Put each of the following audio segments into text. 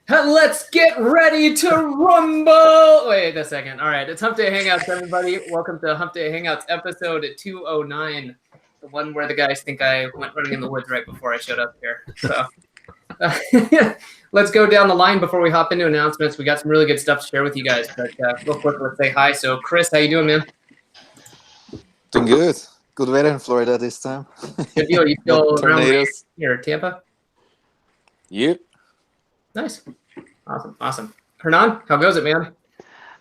Let's get ready to rumble. Wait a second. All right, it's Hump Day Hangouts, everybody. Welcome to Hump Day Hangouts episode 209, the one where the guys think I went running in the woods right before I showed up here. So let's go down the line before we hop into announcements. We got some really good stuff to share with you guys, but real quick, let's say hi. So, Chris, how you doing, man? Doing good. Good weather in Florida this time. Good deal. You still No tornadoes. here, Tampa? Yep. Nice. Awesome. Hernan, how goes it, man?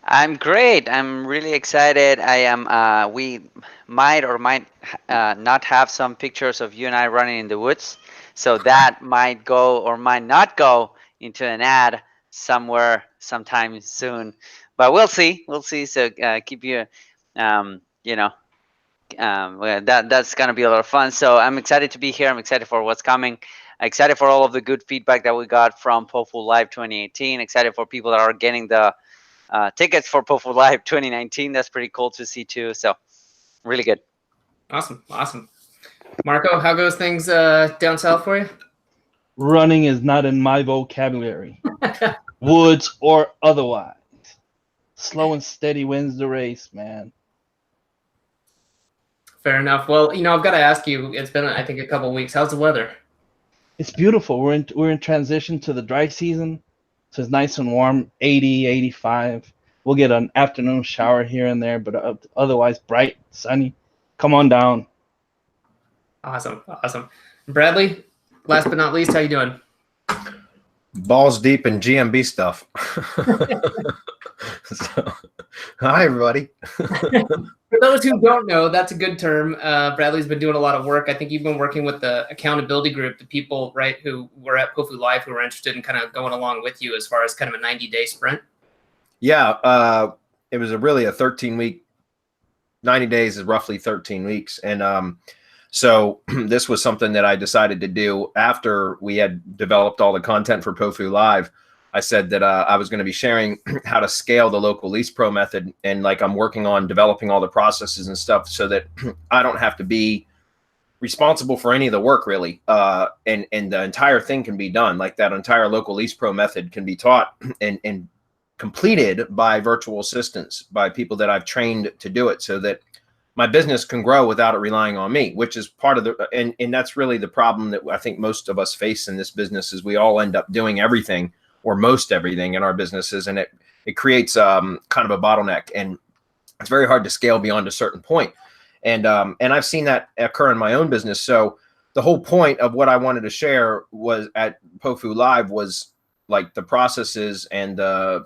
I'm great. I'm really excited. I am. We might or might not have some pictures of you and I running in the woods, so that might go or might not go into an ad somewhere sometime soon. But we'll see. So keep you, that's gonna be a lot of fun. So I'm excited to be here. I'm excited for what's coming. Excited for all of the good feedback that we got from POFU Live 2018. Excited for people that are getting the tickets for POFU Live 2019. That's pretty cool to see too. So really good. Awesome. Marco, how goes things down south for you? Running is not in my vocabulary. Woods or otherwise. Slow and steady wins the race, man. Fair enough. Well, I've got to ask you, it's been, I think, a couple of weeks. How's the weather? It's beautiful. We're in transition to the dry season, so it's nice and warm, 80, 85. We'll get an afternoon shower here and there, but otherwise bright, sunny. Come on down. Awesome. Bradley, last but not least, how you doing? Balls deep in GMB stuff. So, hi, everybody. For those who don't know, that's a good term. Bradley's been doing a lot of work. I think you've been working with the accountability group, the people, right, who were at POFU Live who were interested in kind of going along with you as far as kind of a 90-day sprint. Yeah, it was really a 13-week. 90 days is roughly 13 weeks, and so this was something that I decided to do after we had developed all the content for POFU Live. I said that I was going to be sharing how to scale the local lease pro method, and I'm working on developing all the processes and stuff so that I don't have to be responsible for any of the work really, and the entire thing can be done. Like that entire local lease pro method can be taught and completed by virtual assistants, by people that I've trained to do it, so that my business can grow without it relying on me, which is part of the, and that's really the problem that I think most of us face in this business, is we all end up doing everything or most everything in our businesses, and it creates kind of a bottleneck, and it's very hard to scale beyond a certain point. And I've seen that occur in my own business. So the whole point of what I wanted to share was at POFU Live was like the processes and to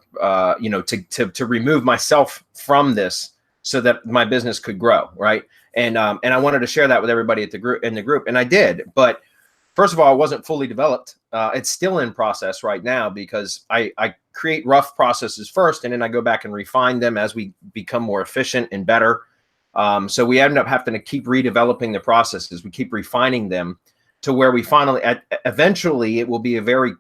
remove myself from this so that my business could grow, right? And I wanted to share that with everybody at the group, and I did. But first of all, it wasn't fully developed. It's still in process right now, because I create rough processes first, and then I go back and refine them as we become more efficient and better. So we end up having to keep redeveloping the processes. We keep refining them to where we finally, eventually, it will be a very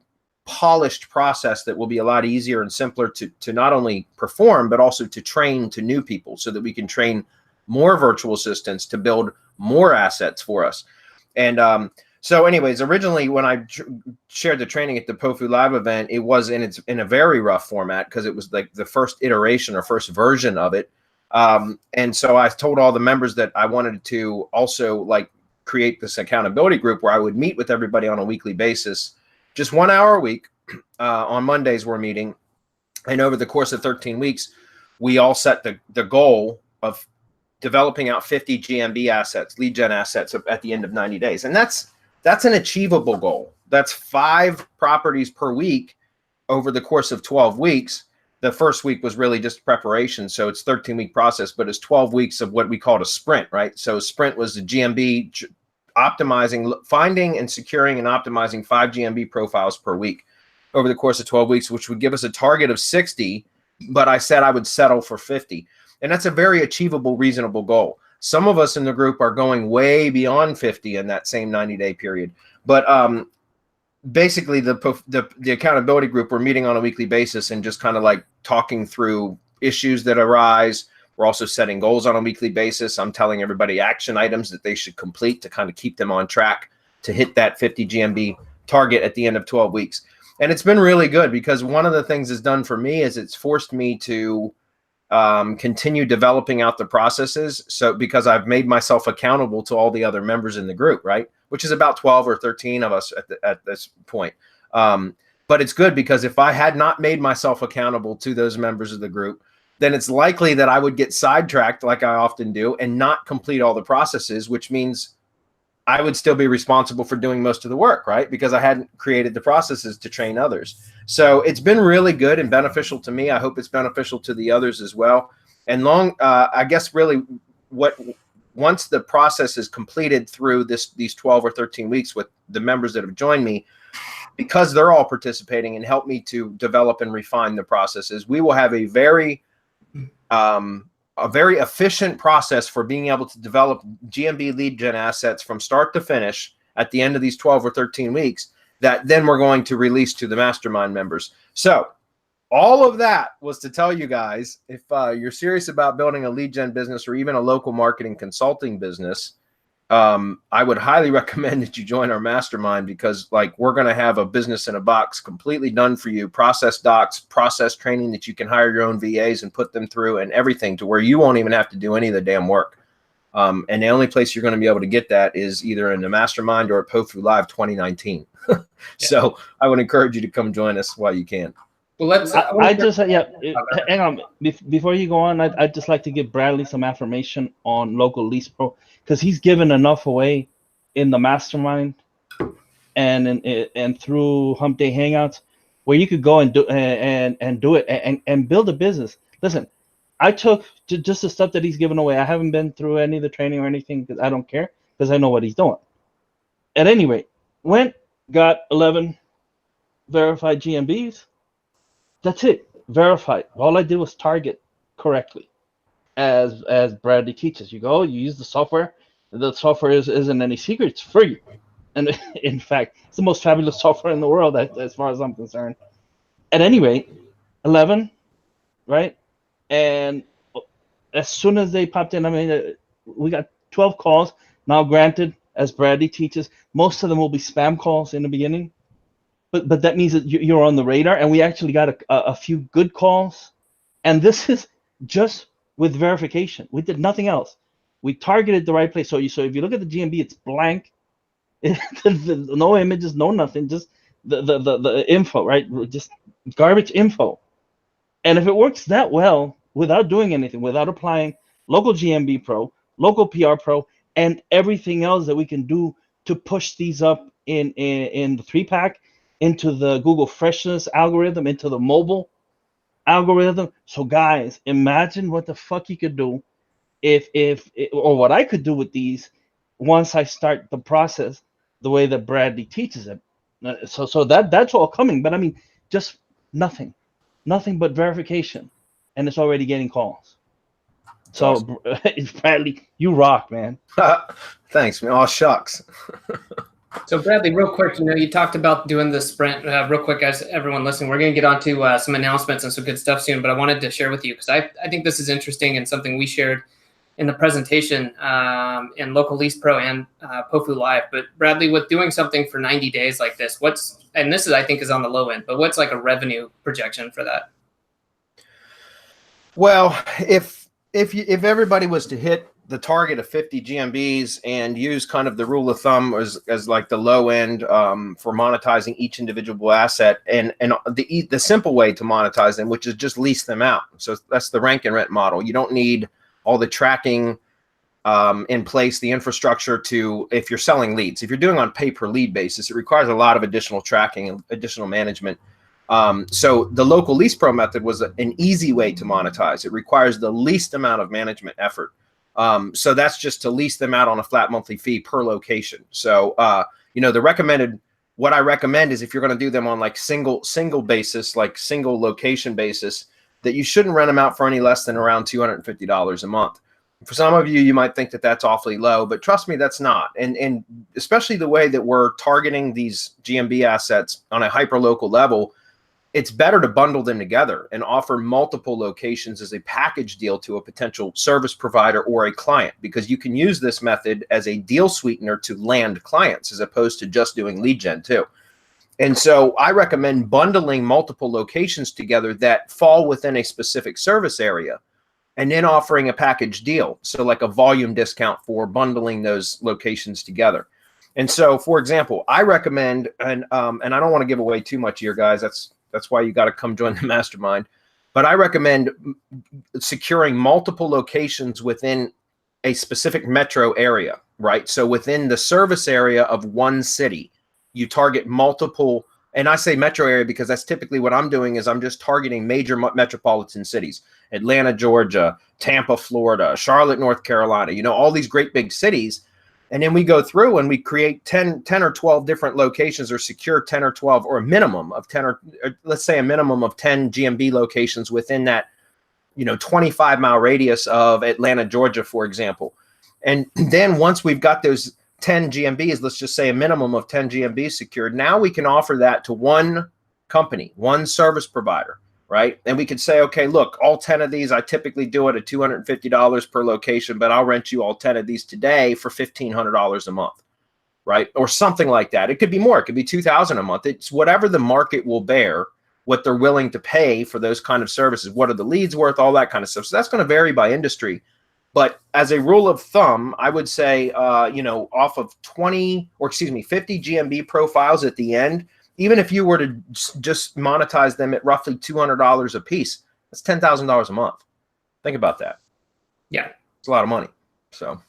polished process that will be a lot easier and simpler to not only perform, but also to train to new people, so that we can train more virtual assistants to build more assets for us. And so anyways, originally when I shared the training at the POFU Live event, it was in a very rough format, because it was like the first iteration or first version of it. And so I told all the members that I wanted to also create this accountability group where I would meet with everybody on a weekly basis, just 1 hour a week. On Mondays we're meeting, and over the course of 13 weeks, we all set the goal of developing out 50 GMB assets, lead gen assets, at the end of 90 days. And that's an achievable goal. That's 5 properties per week over the course of 12 weeks. The first week was really just preparation, so it's 13-week process, but it's 12 weeks of what we called a sprint, right? So a sprint was the GMB optimizing, finding and securing and optimizing 5 GMB profiles per week over the course of 12 weeks, which would give us a target of 60, but I said I would settle for 50. And that's a very achievable, reasonable goal. Some of us in the group are going way beyond 50 in that same 90-day period. But basically, the accountability group, we're meeting on a weekly basis and just kind of talking through issues that arise. We're also setting goals on a weekly basis. I'm telling everybody action items that they should complete to kind of keep them on track to hit that 50 GMB target at the end of 12 weeks. And it's been really good because one of the things it's done for me is it's forced me to continue developing out the processes. So because I've made myself accountable to all the other members in the group, right? Which is about 12 or 13 of us at this point. But it's good because if I had not made myself accountable to those members of the group, then it's likely that I would get sidetracked like I often do and not complete all the processes, which means I would still be responsible for doing most of the work, right? Because I hadn't created the processes to train others. So it's been really good and beneficial to me. I hope it's beneficial to the others as well. And I guess really once the process is completed through these 12 or 13 weeks with the members that have joined me, because they're all participating and help me to develop and refine the processes, we will have a very efficient process for being able to develop GMB lead gen assets from start to finish at the end of these 12 or 13 weeks that then we're going to release to the mastermind members. So all of that was to tell you guys, if you're serious about building a lead gen business or even a local marketing consulting business, I would highly recommend that you join our mastermind, because like we're going to have a business in a box completely done for you, process docs, process training that you can hire your own VAs and put them through, and everything to where you won't even have to do any of the damn work. And the only place you're going to be able to get that is either in the mastermind or at POFU Live 2019. So I would encourage you to come join us while you can. Well, let's. Hang on. Before you go on, I'd just like to give Bradley some affirmation on Local Lease Pro, because he's given enough away in the mastermind and through Hump Day Hangouts where you could go and do it and build a business. Listen, I took just the stuff that he's given away. I haven't been through any of the training or anything because I don't care, because I know what he's doing. At any rate, got 11 verified GMBs. That's it. Verified. All I did was target correctly, as Bradley teaches. You go, you use the software. The software isn't any secret. It's free, and in fact, it's the most fabulous software in the world as far as I'm concerned. At any rate, 11, right? And as soon as they popped in, I mean, we got 12 calls. Now, granted, as Bradley teaches, most of them will be spam calls in the beginning. But that means that you're on the radar, and we actually got a few good calls. And this is just with verification. We did nothing else. We targeted the right place. So if you look at the GMB, it's blank. No images, no nothing, just the info, right? Just garbage info. And if it works that well, without doing anything, without applying local GMB Pro, local PR Pro, and everything else that we can do to push these up in the 3-pack, into the Google Freshness algorithm, into the mobile algorithm. So guys, imagine what the fuck you could do or what I could do with these once I start the process the way that Bradley teaches it. So that's all coming. But I mean, just nothing but verification, and it's already getting calls. So awesome. Bradley, you rock, man. Thanks, man. Oh, shucks. So Bradley, real quick, you talked about doing the sprint. Real quick, guys, everyone listening, we're going to get on to some announcements and some good stuff soon, but I wanted to share with you because I think this is interesting and something we shared in the presentation in Local Lease Pro and POFU Live. But Bradley, with doing something for 90 days like this, and this is, I think, is on the low end, but what's like a revenue projection for that? Well, if everybody was to hit the target of 50 GMBs and use kind of the rule of thumb as like the low end for monetizing each individual asset, and the simple way to monetize them, which is just lease them out. So that's the rank and rent model. You don't need all the tracking in place, the infrastructure if you're selling leads. If you're doing on pay per lead basis, it requires a lot of additional tracking and additional management. So the Local Lease Pro method was an easy way to monetize. It requires the least amount of management effort. So that's just to lease them out on a flat monthly fee per location. So, what I recommend is if you're going to do them on like single basis, like single location basis, that you shouldn't rent them out for any less than around $250 a month. For some of you, you might think that that's awfully low, but trust me, that's not. And especially the way that we're targeting these GMB assets on a hyper local level, it's better to bundle them together and offer multiple locations as a package deal to a potential service provider or a client, because you can use this method as a deal sweetener to land clients as opposed to just doing lead gen too. And so I recommend bundling multiple locations together that fall within a specific service area, and then offering a package deal. So like a volume discount for bundling those locations together. And so, for example, I recommend, and I don't want to give away too much here, guys. That's why you got to come join the mastermind. But I recommend securing multiple locations within a specific metro area, right? So within the service area of one city, you target multiple, and I say metro area because that's typically what I'm doing is I'm just targeting major metropolitan cities: Atlanta, Georgia, Tampa, Florida, Charlotte, North Carolina, all these great big cities. And then we go through and we create 10 or 12 different locations, or secure 10 or 12, or a minimum of 10, or let's say a minimum of 10 GMB locations within that 25-mile radius of Atlanta, Georgia, for example. And then once we've got those 10 GMBs, let's just say a minimum of 10 GMBs secured, now we can offer that to one company, one service provider, right? And we could say, okay, look, all 10 of these, I typically do it at $250 per location, but I'll rent you all 10 of these today for $1,500 a month, right? Or something like that. It could be more. It could be $2,000 a month. It's whatever the market will bear, what they're willing to pay for those kind of services. What are the leads worth? All that kind of stuff. So that's going to vary by industry. But as a rule of thumb, I would say, off of 50 GMB profiles at the end, even if you were to just monetize them at roughly $200 a piece, that's $10,000 a month. Think about that. Yeah. It's a lot of money. So.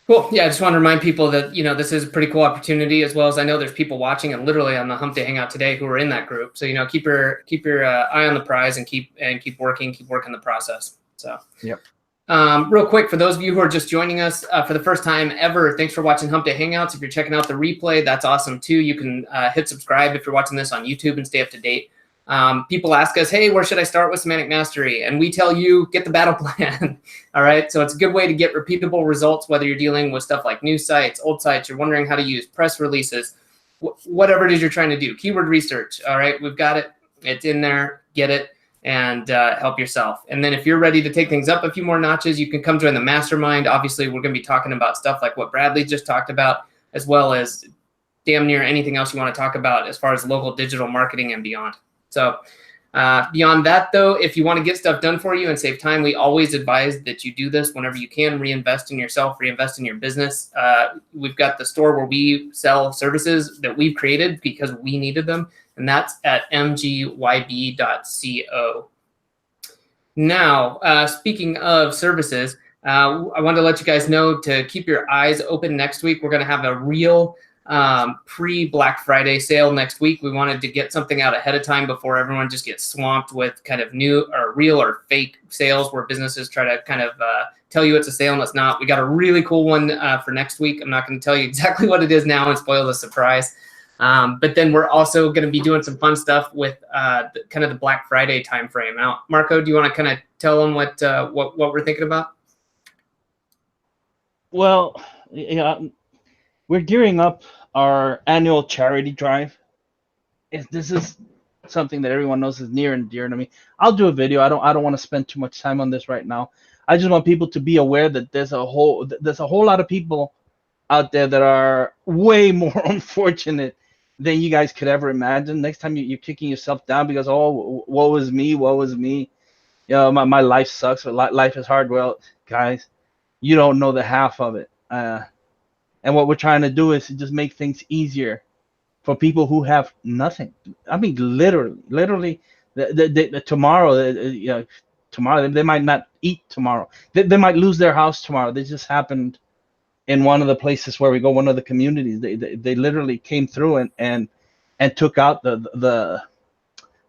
Cool. Yeah, I just want to remind people that, this is a pretty cool opportunity, as well as I know there's people watching and literally on the Hump Day Hangout today who are in that group. So, keep your eye on the prize and keep working the process. So, yep. Real quick, for those of you who are just joining us for the first time ever, thanks for watching Hump Day Hangouts. If you're checking out the replay, that's awesome too. You can hit subscribe if you're watching this on YouTube and stay up to date. People ask us, hey, where should I start with Semantic Mastery? And we tell you, get the battle plan. All right. So it's a good way to get repeatable results, whether you're dealing with stuff like new sites, old sites, you're wondering how to use press releases, whatever it is you're trying to do. Keyword research. All right. We've got it. It's in there. Get it. And help yourself. And then if you're ready to take things up a few more notches, you can come join the mastermind. Obviously, we're going to be talking about stuff like what Bradley just talked about, as well as damn near anything else you want to talk about as far as local digital marketing and beyond. So beyond that, though, if you want to get stuff done for you and save time, we always advise that you do this whenever you can. Reinvest in yourself, reinvest in your business. We've got the store where we sell services that we've created because we needed them, and that's at mgyb.co. Now, speaking of services, I wanted to let you guys know to keep your eyes open next week. We're going to have a real pre-Black Friday sale next week. We wanted to get something out ahead of time before everyone just gets swamped with kind of new or real or fake sales where businesses try to kind of tell you it's a sale and it's not. We got a really cool one for next week. I'm not going to tell you exactly what it is now and spoil the surprise. But then we're also going to be doing some fun stuff with kind of the Black Friday timeframe. Now, Marco, do you want to kind of tell them what we're thinking about? Well, yeah, we're gearing up our annual charity drive. This is something that everyone knows is near and dear to me. I'll do a video. I don't want to spend too much time on this right now. I just want people to be aware that there's a whole lot of people out there that are way more unfortunate than you guys could ever imagine. Next time you're kicking yourself down because, oh, woe is me, my life sucks, or life is hard. Well, guys, you don't know the half of it. And what we're trying to do is to just make things easier for people who have nothing. I mean, literally, tomorrow, tomorrow they might not eat tomorrow. They might lose their house tomorrow. This just happened in one of the places where we go, one of the communities. They literally came through and took out the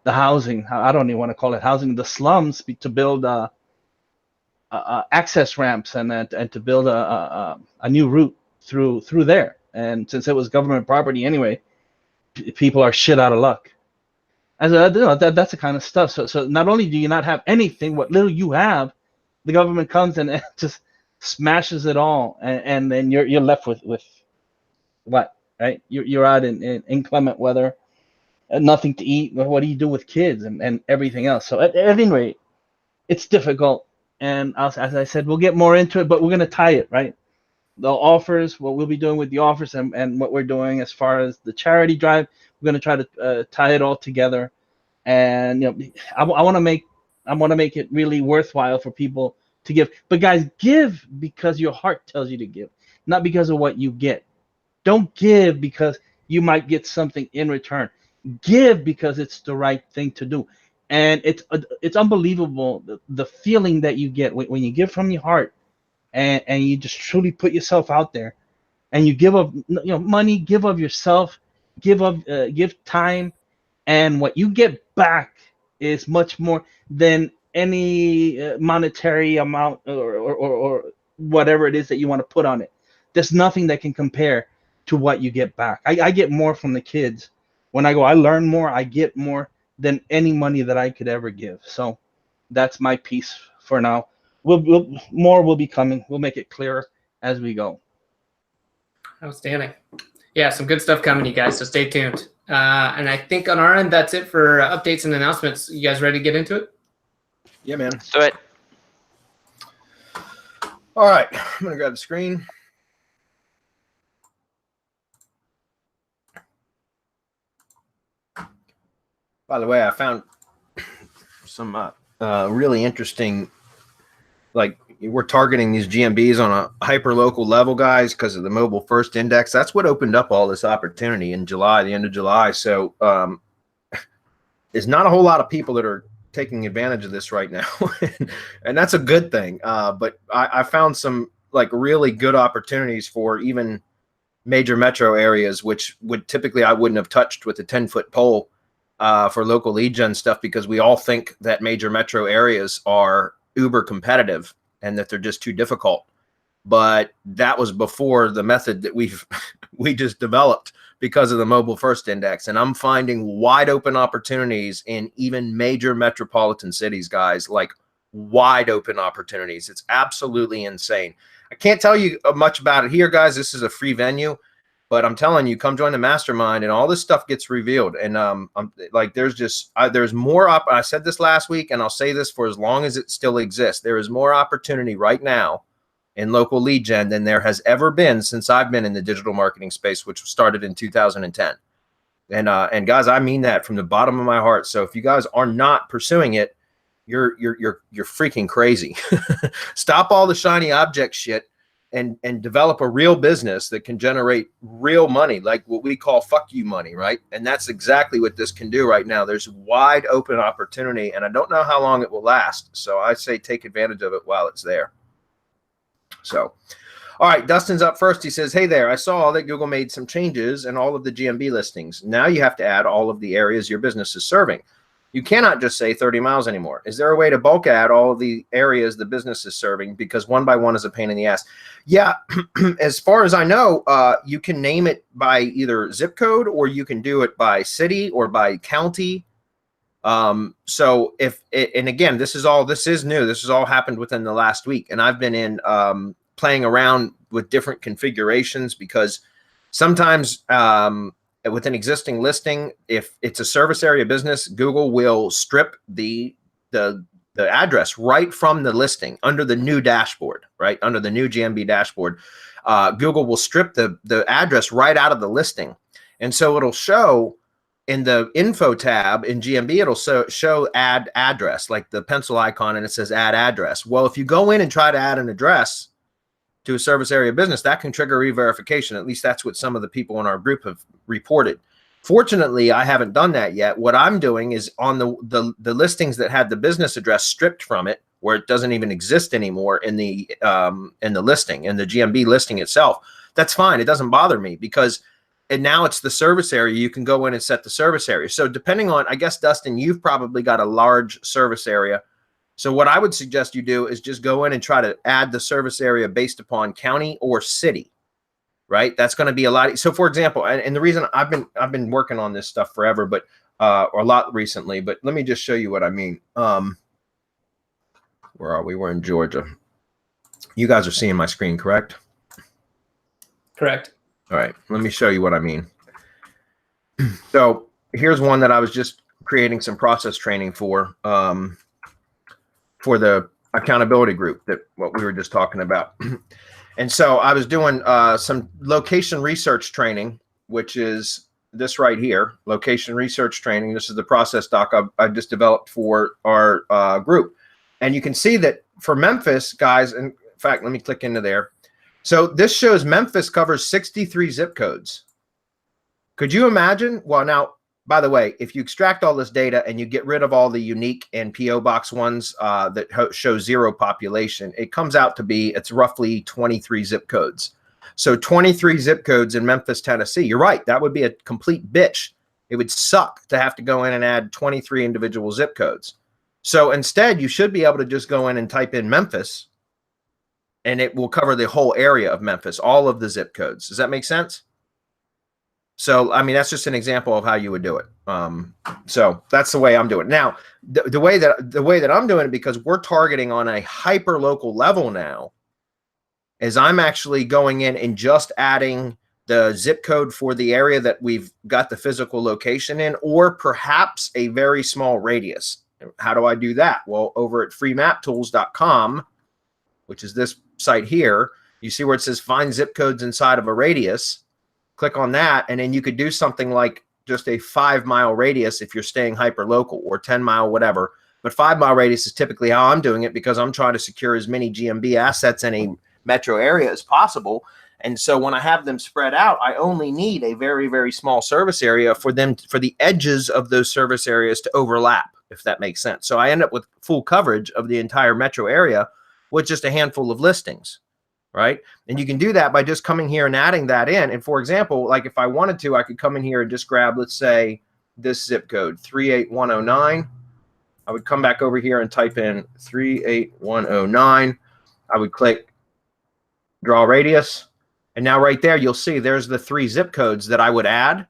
housing. I don't even want to call it housing. The slums to build access ramps and to build a new route through there. And since it was government property anyway, people are shit out of luck. As that's the kind of stuff. So not only do you not have anything, what little you have, the government comes and just smashes it all, and then you're left with what, right? You're out in inclement weather, nothing to eat. What do you do with kids and everything else? So at any rate, it's difficult. And as I said, we'll get more into it, but we're gonna tie it, right? the offers, what we'll be doing with the offers, and what we're doing as far as the charity drive. We're going to try to tie it all together, and I want to make it really worthwhile for people to give. But guys, give because your heart tells you to give, not because of what you get. Don't give because you might get something in return. Give because it's the right thing to do. And it's unbelievable the feeling that you get when you give from your heart, and you just truly put yourself out there, and you give of money, give of yourself, give time, and what you get back is much more than any monetary amount or whatever it is that you want to put on it. There's nothing that can compare to what you get back. I get more from the kids when I go. I learn more. I get more than any money that I could ever give. So that's my piece for now. More will be coming. We'll make it clearer as we go. Outstanding. Yeah, some good stuff coming, you guys. So stay tuned. And I think on our end, that's it for updates and announcements. You guys ready to get into it? Yeah, man. Let's do it. All right, I'm gonna grab the screen. By the way, I found some really interesting, like we're targeting these GMBs on a hyper local level, guys, because of the mobile first index. That's what opened up all this opportunity in July, the end of July. So there's not a whole lot of people that are taking advantage of this right now, and that's a good thing. But I found some like really good opportunities for even major metro areas, which would typically I wouldn't have touched with a 10-foot pole for local lead gen stuff, because we all think that major metro areas are uber competitive and that they're just too difficult. But that was before the method that we just developed because of the mobile first index. And I'm finding wide open opportunities in even major metropolitan cities, guys, like wide open opportunities. It's absolutely insane. I can't tell you much about it here, guys. This is a free venue, but I'm telling you, come join the mastermind and all this stuff gets revealed. And I'm like, there's more up. I said this last week, and I'll say this for as long as it still exists. There is more opportunity right now in local lead gen than there has ever been since I've been in the digital marketing space, which started in 2010. And guys, I mean that from the bottom of my heart. So if you guys are not pursuing it, you're freaking crazy. Stop all the shiny object shit and develop a real business that can generate real money, like what we call fuck you money, right? And that's exactly what this can do right now. There's wide open opportunity, and I don't know how long it will last. So I say take advantage of it while it's there. So, all right, Dustin's up first. He says, hey there, I saw that Google made some changes in all of the GMB listings. Now you have to add all of the areas your business is serving. You cannot just say 30 miles anymore. Is there a way to bulk add all of the areas the business is serving? Because one by one is a pain in the ass. Yeah, as far as I know, you can name it by either zip code, or you can do it by city or by county. So and again, this is new. This has all happened within the last week. And I've been in playing around with different configurations, because sometimes with an existing listing, if it's a service area business, Google will strip the address right from the listing under the new dashboard, right? Under the new GMB dashboard, Google will strip the address right out of the listing. And so it'll show in the info tab in GMB, it'll show add address, like the pencil icon, and it says add address. Well, if you go in and try to add an address to a service area business, that can trigger re-verification. At least that's what some of the people in our group have reported. Fortunately, I haven't done that yet. What I'm doing is on the listings that had the business address stripped from it, where it doesn't even exist anymore in the listing, in the GMB listing itself. That's fine. It doesn't bother me, because and now it's the service area. You can go in and set the service area. So depending on, I guess, Dustin, you've probably got a large service area. So what I would suggest you do is just go in and try to add the service area based upon county or city, right? That's going to be a lot. So for example, and the reason I've been working on this stuff forever, but or a lot recently, but let me just show you what I mean. Where are we? We're in Georgia. You guys are seeing my screen, correct? Correct. All right, let me show you what I mean. So here's one that I was just creating some process training for the accountability group, that what we were just talking about. And so I was doing some location research training, which is this right here, location research training. This is the process doc I just developed for our group. And you can see that for Memphis, guys, in fact, let me click into there. So this shows Memphis covers 63 zip codes. Could you imagine? Well, now, by the way, if you extract all this data and you get rid of all the unique and PO box ones that show 0 population, it comes out to be, it's roughly 23 zip codes. So 23 zip codes in Memphis, Tennessee. You're right. That would be a complete bitch. It would suck to have to go in and add 23 individual zip codes. So instead, you should be able to just go in and type in Memphis, and it will cover the whole area of Memphis, all of the zip codes. Does that make sense? So, I mean, that's just an example of how you would do it. So that's the way I'm doing it. Now, the way that I'm doing it, because we're targeting on a hyper local level now, is I'm actually going in and just adding the zip code for the area that we've got the physical location in, or perhaps a very small radius. How do I do that? Well, over at freemaptools.com, which is this site here, you see where it says find zip codes inside of a radius. Click on that, and then you could do something like just a 5-mile radius if you're staying hyper local, or 10-mile, whatever. But 5-mile radius is typically how I'm doing it, because I'm trying to secure as many GMB assets in a metro area as possible. And so when I have them spread out, I only need a very, very small service area for them, for the edges of those service areas to overlap, if that makes sense. So I end up with full coverage of the entire metro area with just a handful of listings, right? And you can do that by just coming here and adding that in. And for example, like if I wanted to, I could come in here and just grab, let's say, this zip code, 38109. I would come back over here and type in 38109. I would click draw radius. And now right there, you'll see there's the 3 zip codes that I would add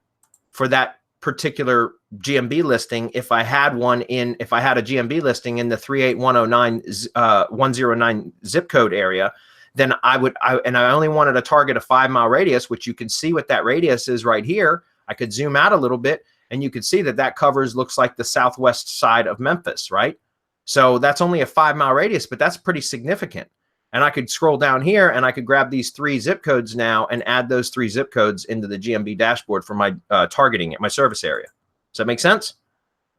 for that particular GMB listing. If I had if I had a GMB listing in the 38109 109 zip code area, then I only wanted to target a 5-mile radius, which you can see what that radius is right here. I could zoom out a little bit, and you can see that that covers, looks like the southwest side of Memphis, right? So that's only a 5-mile radius, but that's pretty significant. And I could scroll down here, and I could grab these 3 zip codes now and add those 3 zip codes into the GMB dashboard for my targeting at my service area. Does that make sense?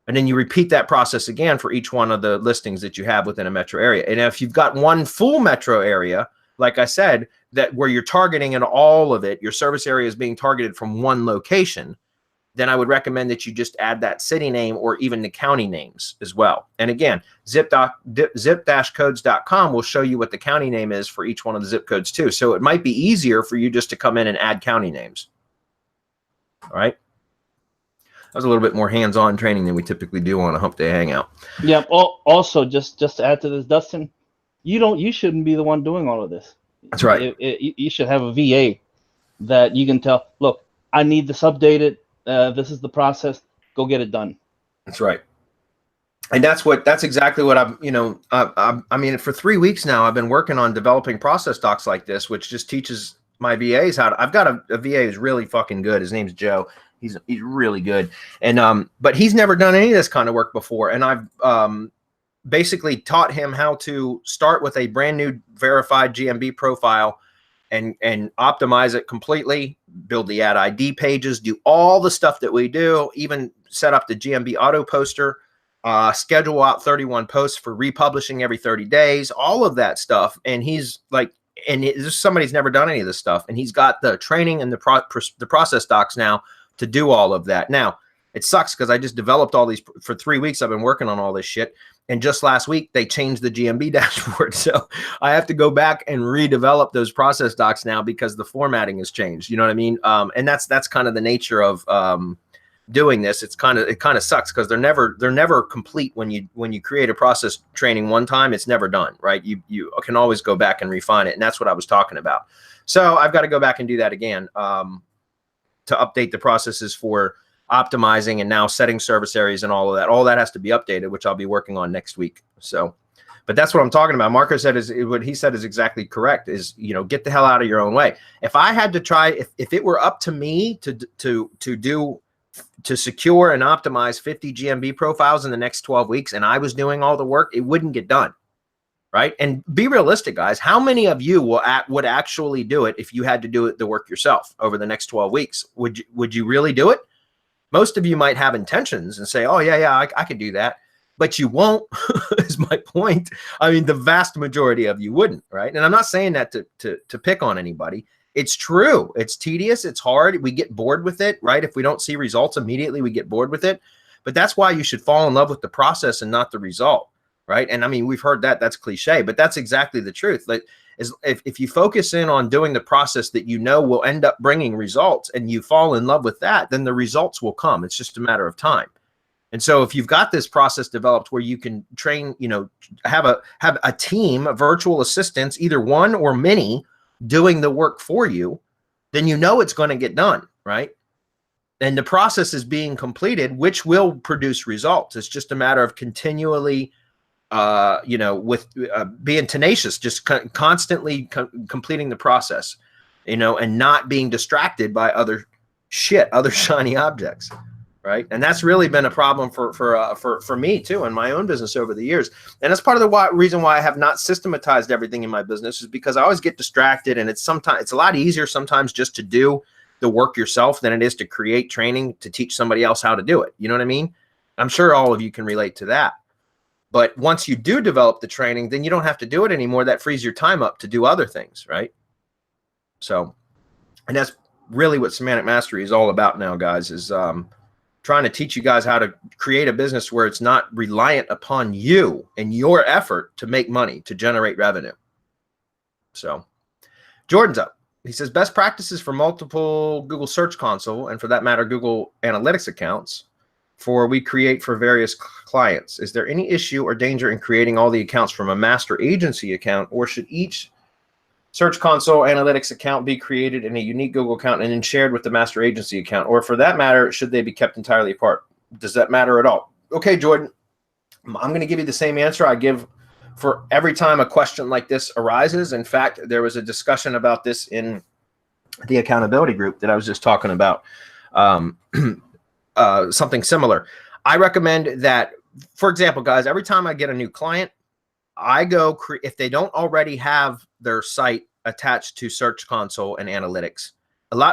And then you repeat that process again for each one of the listings that you have within a metro area. And if you've got one full metro area, like I said, that where you're targeting and all of it, your service area is being targeted from one location, then I would recommend that you just add that city name or even the county names as well. And again, zip-codes.com will show you what the county name is for each one of the zip codes too. So it might be easier for you just to come in and add county names. All right. That was a little bit more hands-on training than we typically do on a Hump Day Hangout. Yeah. Also, just to add to this, Dustin, you shouldn't be the one doing all of this. That's right. You should have a VA that you can tell, look, I need this updated. This is the process. Go get it done. That's right. And that's exactly what I mean, for 3 weeks now, I've been working on developing process docs like this, which just teaches my VAs how to, I've got a VA who's really fucking good. His name's Joe. He's really good. And, but he's never done any of this kind of work before. And I've, basically taught him how to start with a brand new verified GMB profile and optimize it completely, build the ad ID pages, do all the stuff that we do, even set up the GMB auto poster, schedule out 31 posts for republishing every 30 days, all of that stuff. And he's like, somebody's never done any of this stuff. And he's got the training and the process docs now to do all of that. Now, it sucks because I just developed all these for 3 weeks. I've been working on all this shit. And just last week, they changed the GMB dashboard. So I have to go back and redevelop those process docs now because the formatting has changed. You know what I mean? And that's kind of the nature of doing this. It kind of sucks because they're never complete when you create a process training one time. It's never done, right? You can always go back and refine it. And that's what I was talking about. So I've got to go back and do that again to update the processes for optimizing and now setting service areas and all of that. All that has to be updated, which I'll be working on next week. So, but that's what I'm talking about. Marco said what he said is exactly correct, is, get the hell out of your own way. If I had to try, if it were up to me to secure and optimize 50 GMB profiles in the next 12 weeks and I was doing all the work, it wouldn't get done. right? And be realistic, guys. How many of you would actually do it if you had to do the work yourself over the next 12 weeks? Would you really do it? Most of you might have intentions and say, oh, yeah, I could do that. But you won't, is my point. I mean, the vast majority of you wouldn't, right? And I'm not saying that to pick on anybody. It's true. It's tedious. It's hard. We get bored with it, right? If we don't see results immediately, we get bored with it. But that's why you should fall in love with the process and not the result, right? And I mean, we've heard that. That's cliche, but that's exactly the truth. Like, if you focus in on doing the process that you know will end up bringing results and you fall in love with that, then the results will come. It's just a matter of time. And so if you've got this process developed where you can train, have a team of virtual assistants, either one or many, doing the work for you, then it's going to get done, right? And the process is being completed, which will produce results. It's just a matter of continually, being tenacious, just constantly completing the process, and not being distracted by other shiny objects. Right. And that's really been a problem for me, too, in my own business over the years. And that's part of the reason why I have not systematized everything in my business, is because I always get distracted. And it's a lot easier sometimes just to do the work yourself than it is to create training to teach somebody else how to do it. You know what I mean? I'm sure all of you can relate to that. But once you do develop the training, then you don't have to do it anymore. That frees your time up to do other things. Right. So, and that's really what Semantic Mastery is all about now, guys, is trying to teach you guys how to create a business where it's not reliant upon you and your effort to make money, to generate revenue. So Jordan's up. He says, best practices for multiple Google Search Console, and for that matter, Google Analytics accounts we create for various clients. Is there any issue or danger in creating all the accounts from a master agency account, or should each Search Console Analytics account be created in a unique Google account and then shared with the master agency account? Or for that matter, should they be kept entirely apart? Does that matter at all? Okay, Jordan, I'm going to give you the same answer I give for every time a question like this arises. In fact, there was a discussion about this in the accountability group that I was just talking about, something similar. I recommend that, for example, guys, every time I get a new client, I go, if they don't already have their site attached to Search Console and Analytics,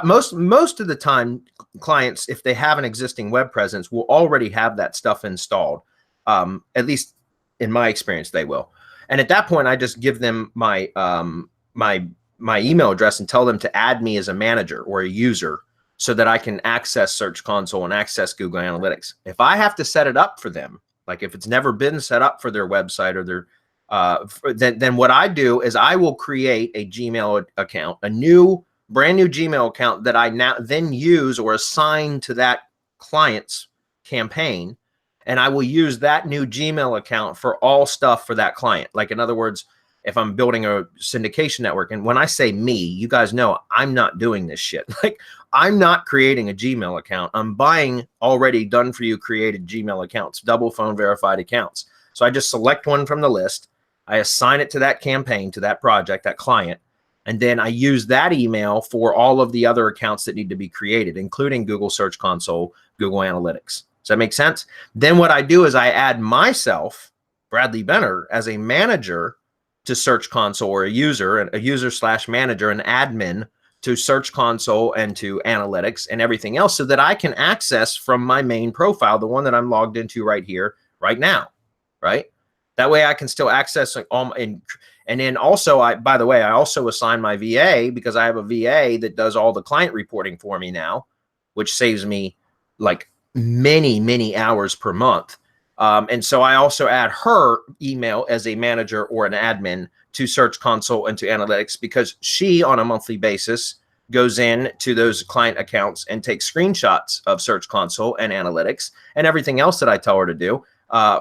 most of the time, clients, if they have an existing web presence, will already have that stuff installed. At least in my experience, they will. And at that point, I just give them my my email address and tell them to add me as a manager or a user, so that I can access Search Console and access Google Analytics. If I have to set it up for them, like if it's never been set up for their website or their then what I do is I will create a Gmail account, brand new Gmail account that I now then use or assign to that client's campaign. And I will use that new Gmail account for all stuff for that client. Like, in other words, if I'm building a syndication network, and when I say me, you guys know I'm not doing this shit. Like, I'm not creating a Gmail account. I'm buying already done for you created Gmail accounts, double phone verified accounts. So I just select one from the list. I assign it to that campaign, to that project, that client, and then I use that email for all of the other accounts that need to be created, including Google Search Console, Google Analytics. Does that make sense? Then what I do is I add myself, Bradley Benner, as a manager to Search Console, or a user/manager, an admin to Search Console and to Analytics and everything else, so that I can access from my main profile, the one that I'm logged into right here, right now, right? That way I can still access all, and then also, by the way, I also assign my VA, because I have a VA that does all the client reporting for me now, which saves me like many hours per month. And so I also add her email as a manager or an admin to Search Console and to Analytics, because she, on a monthly basis, goes in to those client accounts and takes screenshots of Search Console and Analytics and everything else that I tell her to do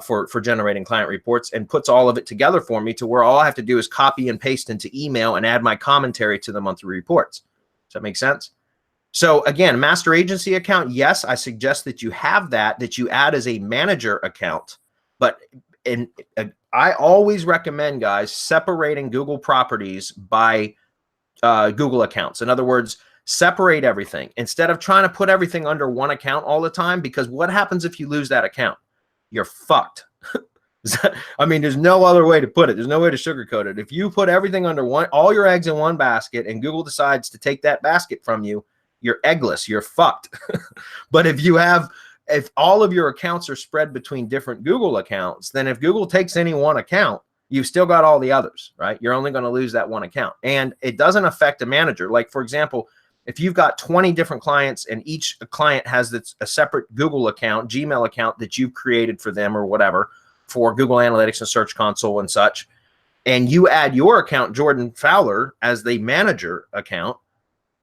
for generating client reports, and puts all of it together for me to where all I have to do is copy and paste into email and add my commentary to the monthly reports. Does that make sense? So again, master agency account, yes, I suggest that you have that you add as a manager account. But I always recommend, guys, separating Google properties by Google accounts. In other words, separate everything instead of trying to put everything under one account all the time, because what happens if you lose that account? You're fucked. I mean, there's no other way to put it. There's no way to sugarcoat it. If you put everything under all your eggs in one basket, and Google decides to take that basket from you, you're eggless. You're fucked. But if all of your accounts are spread between different Google accounts, then if Google takes any one account, you've still got all the others, right? You're only going to lose that one account. And it doesn't affect a manager. Like, for example, if you've got 20 different clients and each client has a separate Google account, Gmail account that you've created for them or whatever, for Google Analytics and Search Console and such, and you add your account, Jordan Fowler, as the manager account,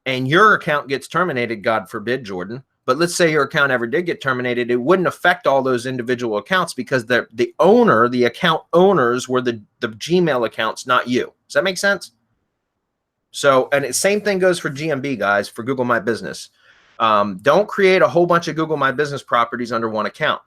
and your account gets terminated, God forbid, Jordan, but let's say your account ever did get terminated, it wouldn't affect all those individual accounts because the account owners were the Gmail accounts, not you. Does that make sense? So, and the same thing goes for GMB, guys, for Google My Business. Don't create a whole bunch of Google My Business properties under one account.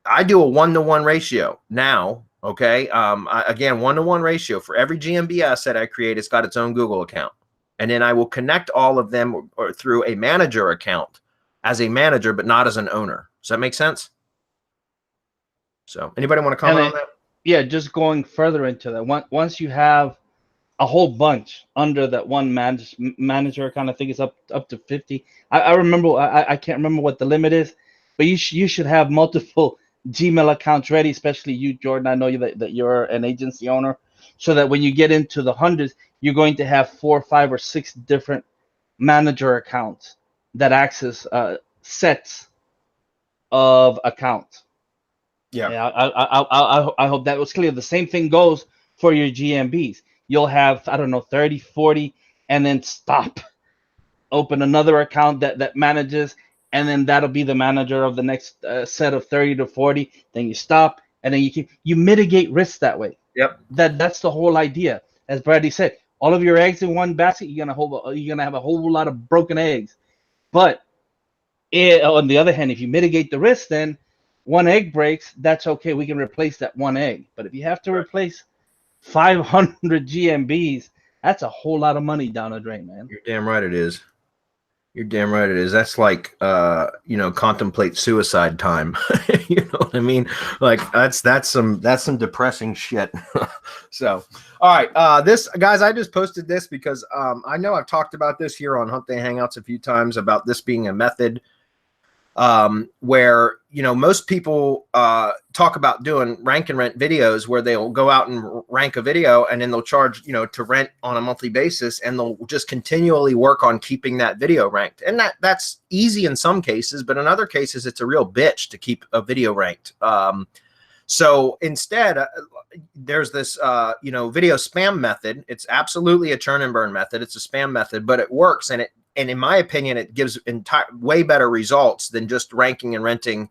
I do a 1-to-1 ratio now. Okay. Again, 1-to-1 ratio for every GMB asset I create. It's got its own Google account. And then I will connect all of them or through a manager account as a manager, but not as an owner. Does that make sense? So anybody want to comment on that? Yeah. Just going further into that, once you have a whole bunch under that one manager account, I think it's up to 50. I remember, I can't remember what the limit is, but you should have multiple Gmail accounts ready, especially you, Jordan. I know that you're an agency owner, so that when you get into the hundreds, you're going to have 4, 5, or 6 different manager accounts that access sets of accounts. Yeah. I hope that was clear. The same thing goes for your GMBs. You'll have, I don't know, 30, 40, and then stop. Open another account that manages, and then that'll be the manager of the next set of 30 to 40. Then you stop, and then you mitigate risk that way. Yep. That's the whole idea. As Brady said, all of your eggs in one basket, you're gonna have a whole lot of broken eggs. But on the other hand, if you mitigate the risk, then one egg breaks, that's okay. We can replace that one egg. But if you have to replace 500 GMBs, that's a whole lot of money down the drain, man. You're damn right it is. You're damn right it is. That's like, contemplate suicide time. You know what I mean? Like that's some depressing shit. So, all right. This, guys, I just posted this because I know I've talked about this here on Hump Day Hangouts a few times about this being a method where, most people talk about doing rank and rent videos where they'll go out and rank a video and then they'll charge, to rent on a monthly basis, and they'll just continually work on keeping that video ranked. And that's easy in some cases, but in other cases, it's a real bitch to keep a video ranked. So instead, there's this, video spam method. It's absolutely a churn and burn method. It's a spam method, but it works. And in my opinion, it gives way better results than just ranking and renting,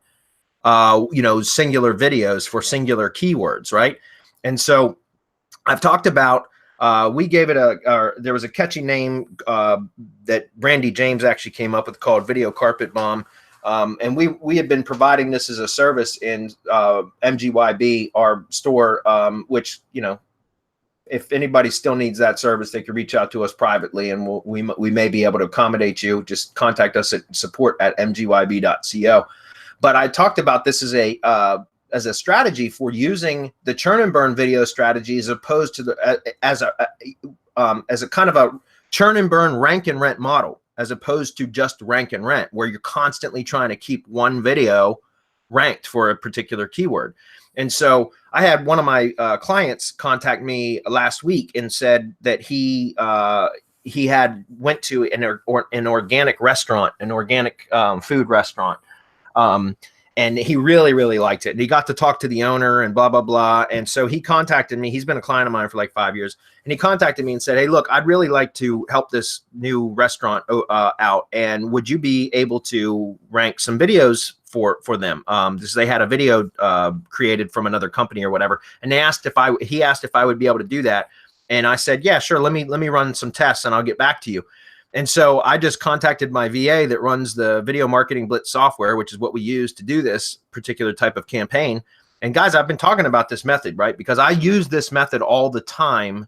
singular videos for singular keywords, right? And so I've talked about, we gave it there was a catchy name that Brandy James actually came up with called Video Carpet Bomb. And we had been providing this as a service in MGYB, our store, which, if anybody still needs that service, they can reach out to us privately, and we may be able to accommodate you. Just contact us at support@mgyb.co. But I talked about this as a strategy for using the churn and burn video strategy as opposed to as a kind of a churn and burn rank and rent model, as opposed to just rank and rent, where you're constantly trying to keep one video ranked for a particular keyword. And so I had one of my clients contact me last week and said that he had went to an organic restaurant, an organic food restaurant. And he really, really liked it. And he got to talk to the owner and blah, blah, blah. And so he contacted me. He's been a client of mine for like 5 years. And he contacted me and said, hey, look, I'd really like to help this new restaurant out. And would you be able to rank some videos for them? Because they had a video created from another company or whatever. And he asked if I would be able to do that. And I said, yeah, sure. Let me run some tests and I'll get back to you. And so I just contacted my VA that runs the Video Marketing Blitz software, which is what we use to do this particular type of campaign. And guys, I've been talking about this method, right? Because I use this method all the time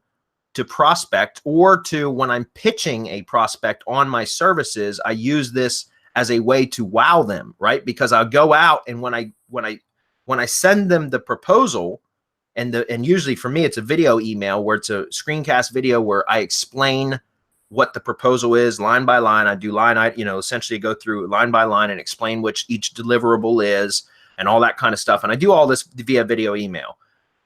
to prospect, or to when I'm pitching a prospect on my services, I use this as a way to wow them, right? Because I'll go out, and when I when I send them the proposal, and usually for me, it's a video email where it's a screencast video where I explain what the proposal is line by line. I do essentially go through line by line and explain which each deliverable is and all that kind of stuff. And I do all this via video email.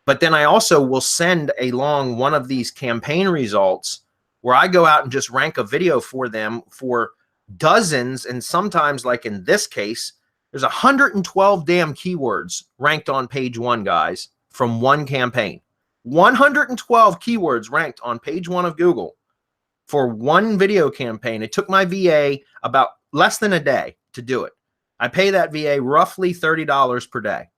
But then I also will send along one of these campaign results where I go out and just rank a video for them for dozens. And sometimes, like in this case, there's 112 damn keywords ranked on page 1, guys, from one campaign. 112 keywords ranked on page 1 of Google for one video campaign. It took my VA about less than a day to do it. I pay that VA roughly $30 per day.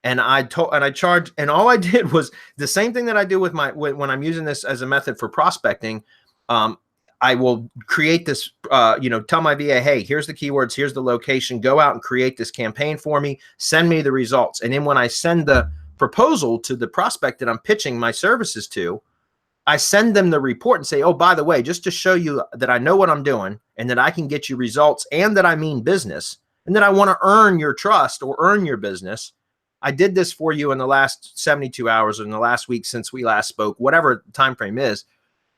And I charge, and all I did was the same thing that I do with when I'm using this as a method for prospecting. I will create this, tell my VA, hey, here's the keywords, here's the location, go out and create this campaign for me, send me the results. And then when I send the proposal to the prospect that I'm pitching my services to, I send them the report and say, oh, by the way, just to show you that I know what I'm doing and that I can get you results and that I mean business and that I want to earn your trust or earn your business. I did this for you in the last 72 hours or in the last week since we last spoke, whatever the time frame is.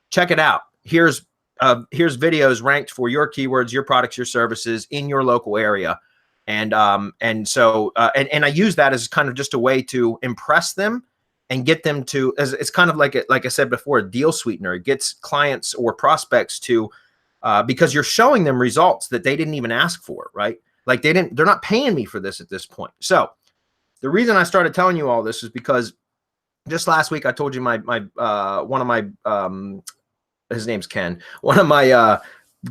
Check it out. Here's videos ranked for your keywords, your products, your services in your local area. And so I use that as kind of just a way to impress them and get them to, as it's kind of like I said before, a deal sweetener. It gets clients or prospects to, because you're showing them results that they didn't even ask for, right? Like they're not paying me for this at this point. So the reason I started telling you all this is because just last week I told you one of my his name's Ken. One of my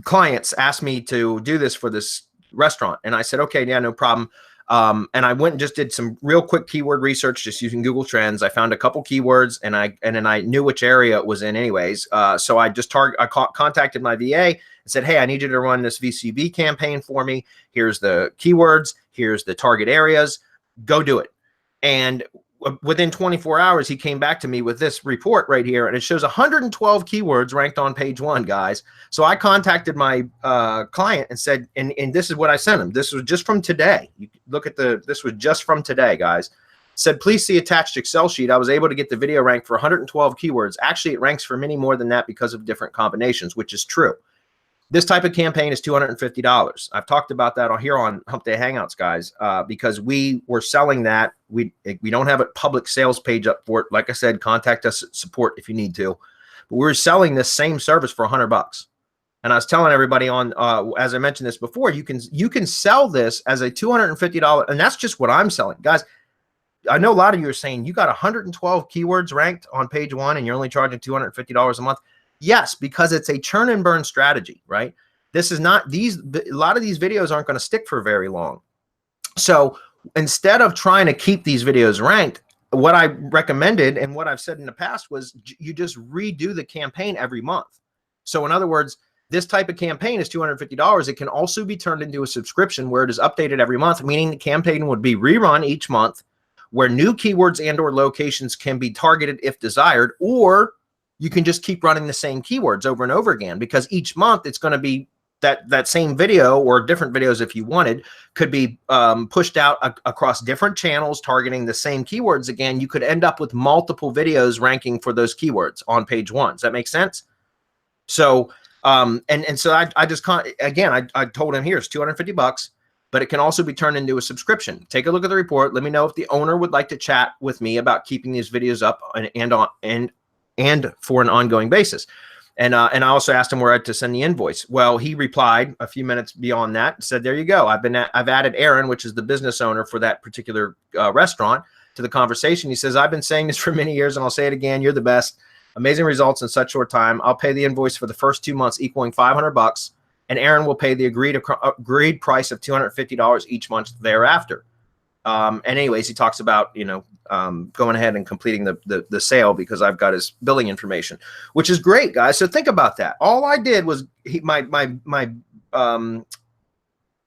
clients asked me to do this for this restaurant, and I said, okay, yeah, no problem. And I went and just did some real quick keyword research, just using Google Trends. I found a couple keywords, and then I knew which area it was in, anyways. So I just contacted my VA and said, hey, I need you to run this VCB campaign for me. Here's the keywords. Here's the target areas. Go do it. And within 24 hours, he came back to me with this report right here, and it shows 112 keywords ranked on page 1, guys. So I contacted my client and said, and this is what I sent him. This was just from today. You look at this was just from today, guys. Said, please see attached Excel sheet. I was able to get the video ranked for 112 keywords. Actually, it ranks for many more than that because of different combinations, which is true. This type of campaign is $250. I've talked about that here on Hump Day Hangouts, guys, because we were selling that. We don't have a public sales page up for it. Like I said, contact us at support if you need to. But we're selling this same service for $100. And I was telling everybody on, as I mentioned this before, you can sell this as a $250, and that's just what I'm selling, guys. I know a lot of you are saying you got 112 keywords ranked on page 1, and you're only charging $250 a month. Yes, because it's a churn and burn strategy, right? This is not a lot of these videos aren't going to stick for very long. So instead of trying to keep these videos ranked, what I recommended and what I've said in the past was you just redo the campaign every month. So in other words, this type of campaign is $250. It can also be turned into a subscription where it is updated every month, meaning the campaign would be rerun each month where new keywords and or locations can be targeted if desired, or you can just keep running the same keywords over and over again, because each month it's going to be that same video, or different videos if you wanted, could be pushed out across different channels targeting the same keywords again. You could end up with multiple videos ranking for those keywords on page 1. Does that make sense? So, so I just I told him, here's $250, but it can also be turned into a subscription. Take a look at the report. Let me know if the owner would like to chat with me about keeping these videos up and for an ongoing basis. And I also asked him where to send the invoice. Well, he replied a few minutes beyond that and said, there you go. I've added Aaron, which is the business owner for that particular restaurant, to the conversation. He says, I've been saying this for many years and I'll say it again. You're the best. Amazing results in such short time. I'll pay the invoice for the first 2 months equaling $500, and Aaron will pay the agreed price of $250 each month thereafter. And anyways, he talks about, going ahead and completing the sale because I've got his billing information, which is great, guys. So think about that. All I did was my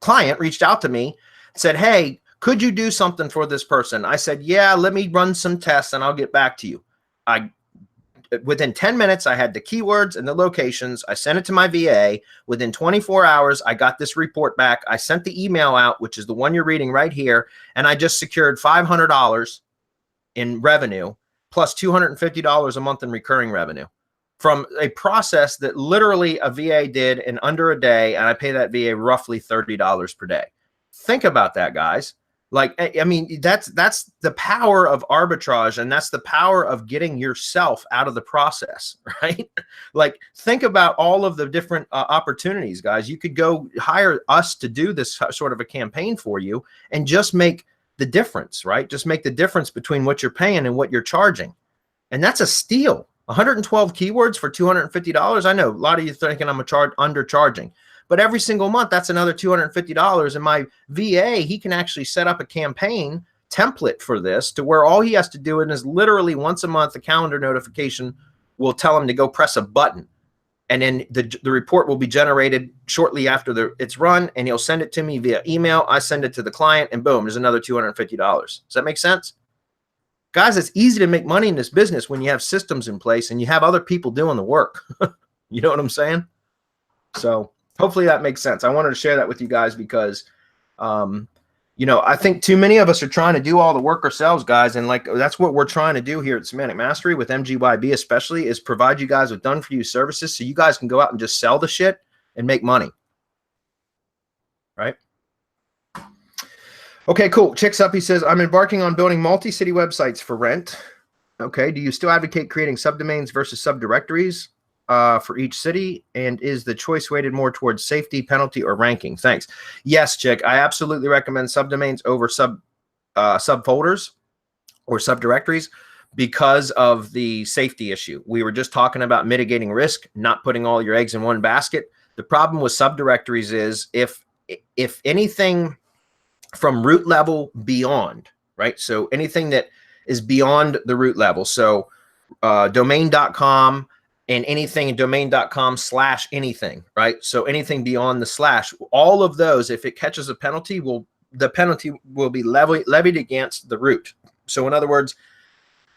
client reached out to me, said, hey, could you do something for this person? I said, yeah, let me run some tests and I'll get back to you. within 10 minutes, I had the keywords and the locations. I sent it to my VA. Within 24 hours, I got this report back. I sent the email out, which is the one you're reading right here. And I just secured $500 in revenue plus $250 a month in recurring revenue from a process that literally a VA did in under a day. And I pay that VA roughly $30 per day. Think about that, guys. Like, I mean, that's the power of arbitrage, and that's the power of getting yourself out of the process, right? Like, think about all of the different opportunities, guys. You could go hire us to do this sort of a campaign for you and just make the difference, right? Just make the difference between what you're paying and what you're charging. And that's a steal. 112 keywords for $250. I know a lot of you thinking I'm undercharging. But every single month, that's another $250. And my VA, he can actually set up a campaign template for this to where all he has to do is literally once a month, a calendar notification will tell him to go press a button. And then the report will be generated shortly after it's run, and he'll send it to me via email. I send it to the client, and boom, there's another $250. Does that make sense? Guys, it's easy to make money in this business when you have systems in place and you have other people doing the work. You know what I'm saying? So hopefully that makes sense. I wanted to share that with you guys because, you know, I think too many of us are trying to do all the work ourselves, guys. And like, that's what we're trying to do here at Semantic Mastery with MGYB especially, is provide you guys with done-for-you services so you guys can go out and just sell the shit and make money. Right? Okay, cool. Chicks up, he says, I'm embarking on building multi-city websites for rent. Okay, do you still advocate creating subdomains versus subdirectories for each city? And is the choice weighted more towards safety, penalty, or ranking? Thanks. Yes, Chick, I absolutely recommend subdomains over subfolders or subdirectories because of the safety issue. We were just talking about mitigating risk, not putting all your eggs in one basket. The problem with subdirectories is if anything from root level beyond, right? So anything that is beyond the root level. So domain.com and anything in domain.com/anything, right? So anything beyond the slash, all of those, if it catches a penalty, the penalty will be levied against the root. So in other words,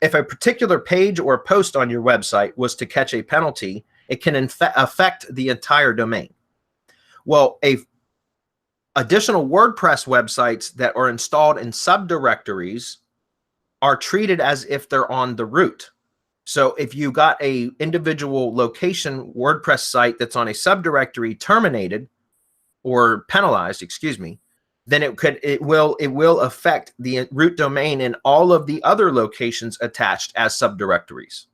if a particular page or post on your website was to catch a penalty, it can affect the entire domain. Well, additional WordPress websites that are installed in subdirectories are treated as if they're on the root. So if you got a individual location WordPress site that's on a subdirectory terminated or penalized, excuse me, then it will affect the root domain and all of the other locations attached as subdirectories.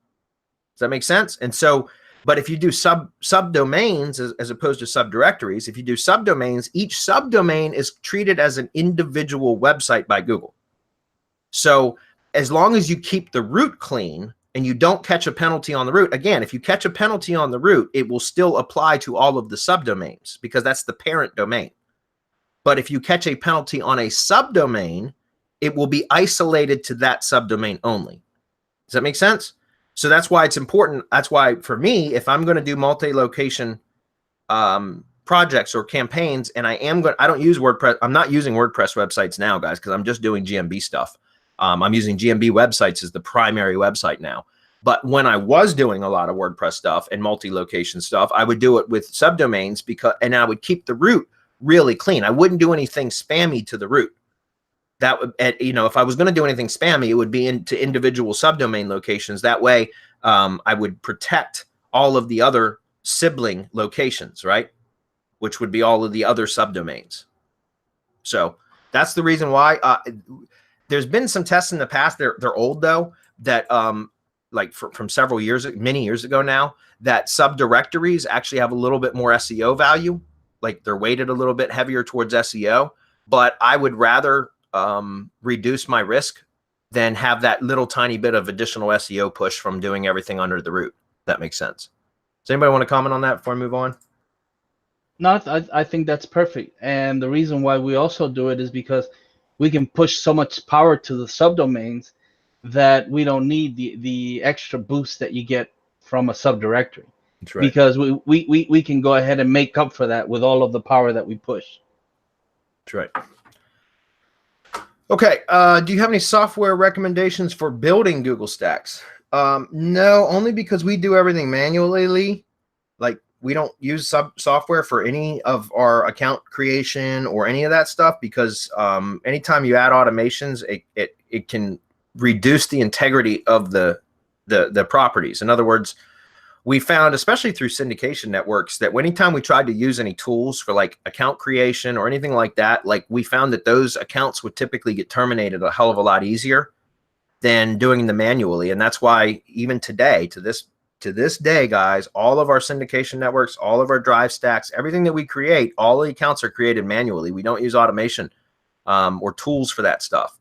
Does that make sense? And so, but if you do subdomains as opposed to subdirectories, if you do subdomains, each subdomain is treated as an individual website by Google. So as long as you keep the root clean and you don't catch a penalty on the root, again, if you catch a penalty on the root, it will still apply to all of the subdomains because that's the parent domain. But if you catch a penalty on a subdomain, it will be isolated to that subdomain only. Does that make sense? So that's why it's important. That's why for me, if I'm going to do multi-location projects or campaigns, and I don't use WordPress. I'm not using WordPress websites now, guys, because I'm just doing GMB stuff. I'm using GMB websites as the primary website now. But when I was doing a lot of WordPress stuff and multi-location stuff, I would do it with subdomains and I would keep the root really clean. I wouldn't do anything spammy to the root. That would, if I was going to do anything spammy, it would be into individual subdomain locations. That way, I would protect all of the other sibling locations, right? Which would be all of the other subdomains. So that's the reason why. There's been some tests in the past. They're old though. That like from several years, many years ago now, that subdirectories actually have a little bit more SEO value. Like they're weighted a little bit heavier towards SEO. But I would rather reduce my risk than have that little tiny bit of additional SEO push from doing everything under the root. If that makes sense. Does anybody want to comment on that before I move on? No, I think that's perfect. And the reason why we also do it is because we can push so much power to the subdomains that we don't need the extra boost that you get from a subdirectory. That's right. Because we can go ahead and make up for that with all of the power that we push. That's right. Okay, do you have any software recommendations for building Google Stacks? No, only because we do everything manually. Like we don't use software for any of our account creation or any of that stuff because anytime you add automations, it can reduce the integrity of the properties. In other words, we found, especially through syndication networks, that anytime we tried to use any tools for like account creation or anything like that, like we found that those accounts would typically get terminated a hell of a lot easier than doing them manually. And that's why even today, to this day, guys, all of our syndication networks, all of our drive stacks, everything that we create, all the accounts are created manually. We don't use automation or tools for that stuff.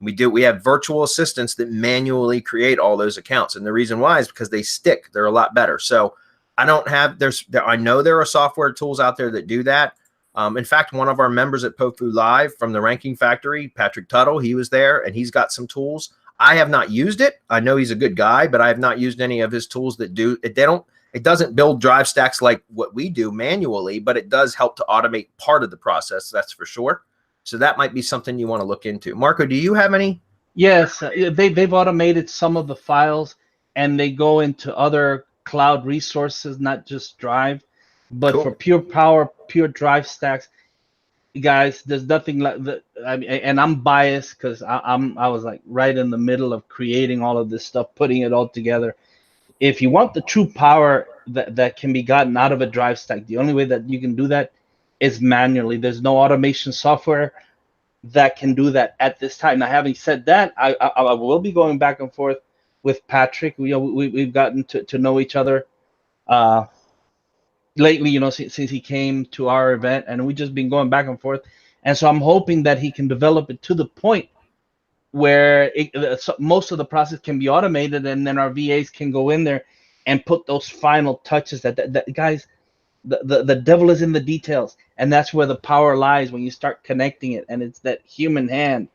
We have virtual assistants that manually create all those accounts. And the reason why is because they stick. They're a lot better. So I know there are software tools out there that do that. In fact, one of our members at POFU Live from the Ranking Factory, Patrick Tuttle, he was there and he's got some tools. I have not used it. I know he's a good guy, but I have not used any of his tools that do it. It doesn't build drive stacks like what we do manually, but it does help to automate part of the process. That's for sure. So that might be something you want to look into. Marco, do you have any? Yes, they've automated some of the files, and they go into other cloud resources, not just Drive. But Cool. for pure power, pure Drive stacks, guys, there's nothing like that. I mean, and I'm biased because I was like right in the middle of creating all of this stuff, putting it all together. If you want the true power that can be gotten out of a Drive stack, the only way that you can do that is manually. There's no automation software that can do that at this time. Now, having said that, I will be going back and forth with Patrick. We've gotten to know each other lately, since he came to our event, and we've just been going back and forth. And so I'm hoping that he can develop it to the point where most of the process can be automated, and then our VAs can go in there and put those final touches that guys, the devil is in the details, and that's where the power lies when you start connecting it. And it's that human hand,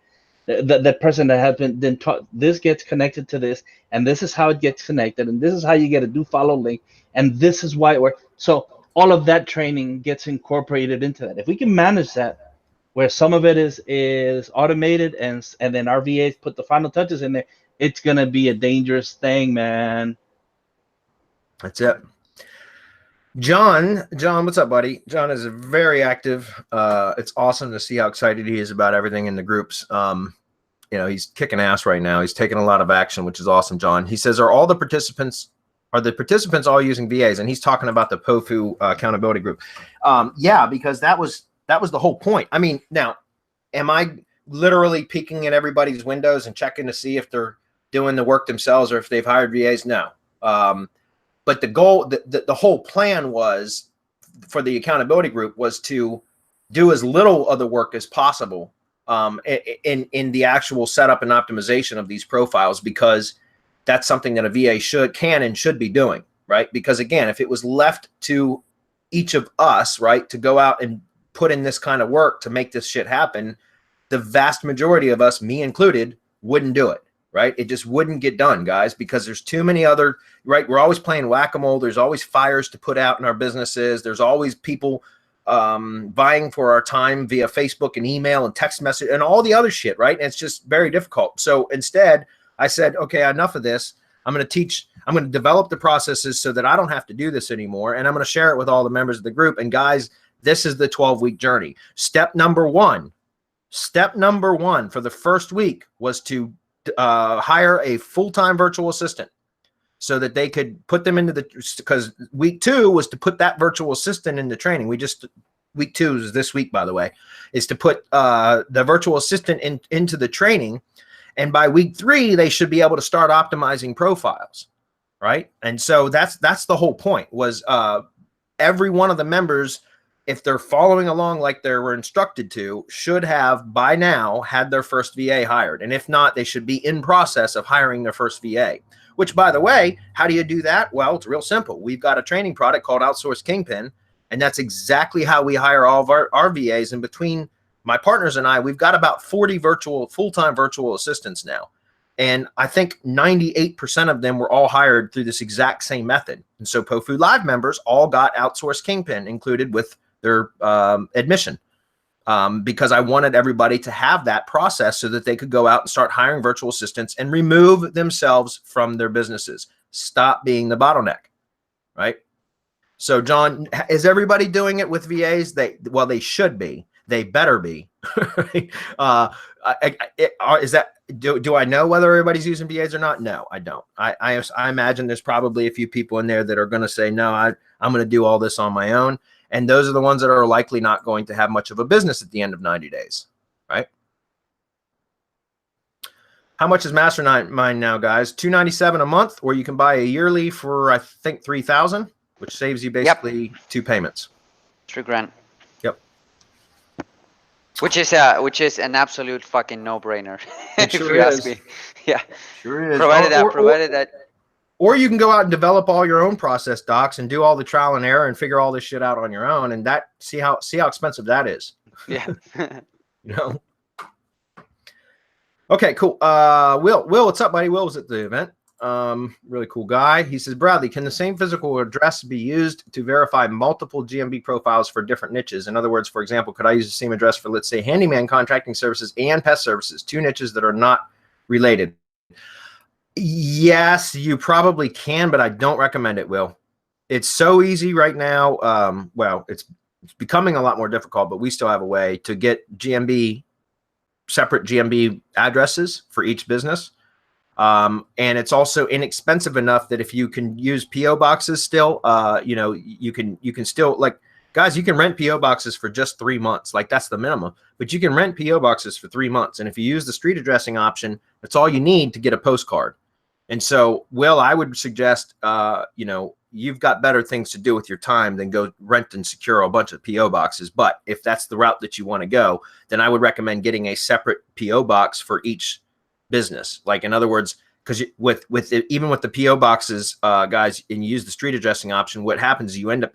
that person that has been taught, this gets connected to this, and this is how it gets connected, and this is how you get a do follow link, and this is why it works. So all of that training gets incorporated into that. If we can manage that, where some of it is automated, and then our VAs put the final touches in there, it's gonna be a dangerous thing, man. That's it. John, what's up, buddy? John is very active. It's awesome to see how excited he is about everything in the groups. He's kicking ass right now. He's taking a lot of action, which is awesome, John. He says, are the participants all using VAs? And he's talking about the POFU accountability group. Yeah, because that was the whole point. I mean, now, am I literally peeking at everybody's windows and checking to see if they're doing the work themselves or if they've hired VAs? No. But the goal, the whole plan was for the accountability group was to do as little of the work as possible in the actual setup and optimization of these profiles, because that's something that a VA can and should be doing, right? Because again, if it was left to each of us, right, to go out and put in this kind of work to make this shit happen, the vast majority of us, me included, wouldn't do it. Right? It just wouldn't get done, guys, because there's too many other, right? We're always playing whack-a-mole. There's always fires to put out in our businesses. There's always people vying for our time via Facebook and email and text message and all the other shit, right? And it's just very difficult. So instead, I said, okay, enough of this. I'm going to develop the processes so that I don't have to do this anymore. And I'm going to share it with all the members of the group. And guys, this is the 12-week journey. Step number one for the first week was to hire a full-time virtual assistant so that they could put them into because week 2 was to put that virtual assistant into training. Week 2 is this week, by the way, is to put the virtual assistant into the training. And by week 3, they should be able to start optimizing profiles. Right. And so that's the whole point, was every one of the members, if they're following along like they were instructed to, should have by now had their first VA hired. And if not, they should be in process of hiring their first VA, which, by the way, how do you do that? Well, it's real simple. We've got a training product called Outsource Kingpin, and that's exactly how we hire all of our VAs. And between my partners and I, we've got about 40 full-time virtual assistants now. And I think 98% of them were all hired through this exact same method. And so POFU Live members all got Outsource Kingpin included with their admission. because I wanted everybody to have that process so that they could go out and start hiring virtual assistants and remove themselves from their businesses. Stop being the bottleneck, right? So, John, is everybody doing it with VAs? Well, they should be. They better be. Is that do I know whether everybody's using VAs or not? No, I don't. I imagine there's probably a few people in there that are going to say, no, I'm going to do all this on my own. And those are the ones that are likely not going to have much of a business at the end of 90 days, right? How much is Mastermind now, guys? $297 a month, or you can buy a yearly for, I think, $3,000, which saves you basically 2 payments. $3,000. Yep. Which is an absolute fucking no-brainer, if you ask me. Yeah. Sure is. Provided that. Or you can go out and develop all your own process docs and do all the trial and error and figure all this shit out on your own. And that see how expensive that is. Yeah. You know. Okay, cool. Will, what's up, buddy? Will was at the event. Really cool guy. He says, Bradley, can the same physical address be used to verify multiple GMB profiles for different niches? In other words, for example, could I use the same address for, let's say, handyman contracting services and pest services, 2 niches that are not related? Yes, you probably can, but I don't recommend it, Will. It's so easy right now. Well, it's becoming a lot more difficult, but we still have a way to get separate GMB addresses for each business. And it's also inexpensive enough that if you can use PO boxes still, you can still, like, guys, you can rent PO boxes for just 3 months. Like, that's the minimum, but you can rent PO boxes for 3 months. And if you use the street addressing option, that's all you need to get a postcard. And so, Will, I would suggest, you've got better things to do with your time than go rent and secure a bunch of PO boxes. But if that's the route that you want to go, then I would recommend getting a separate PO box for each business. Like, in other words, because even with the PO boxes, guys, and you use the street addressing option, what happens is you end up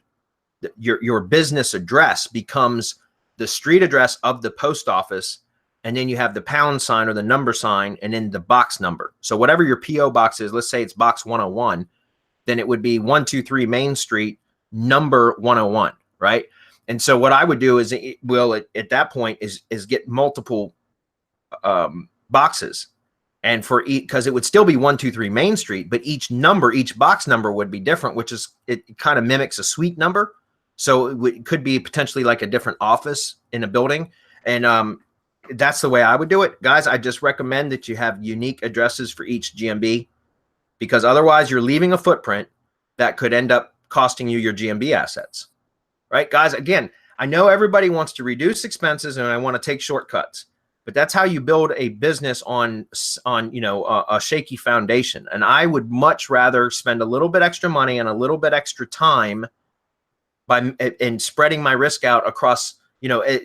your business address becomes the street address of the post office, and then you have the pound sign or the number sign, and then the box number. So whatever your PO box is, let's say it's box 101, then it would be 123 Main Street, number 101, right? And so what I would do is, at that point is get multiple boxes. And for each, because it would still be 123 Main Street, but each box number would be different, which is, it kind of mimics a suite number. So it could be potentially like a different office in a building. And that's the way I would do it. Guys, I just recommend that you have unique addresses for each GMB, because otherwise you're leaving a footprint that could end up costing you your GMB assets. Right, guys? Again, I know everybody wants to reduce expenses and I want to take shortcuts. But that's how you build a business on a shaky foundation. And I would much rather spend a little bit extra money and a little bit extra time in spreading my risk out across,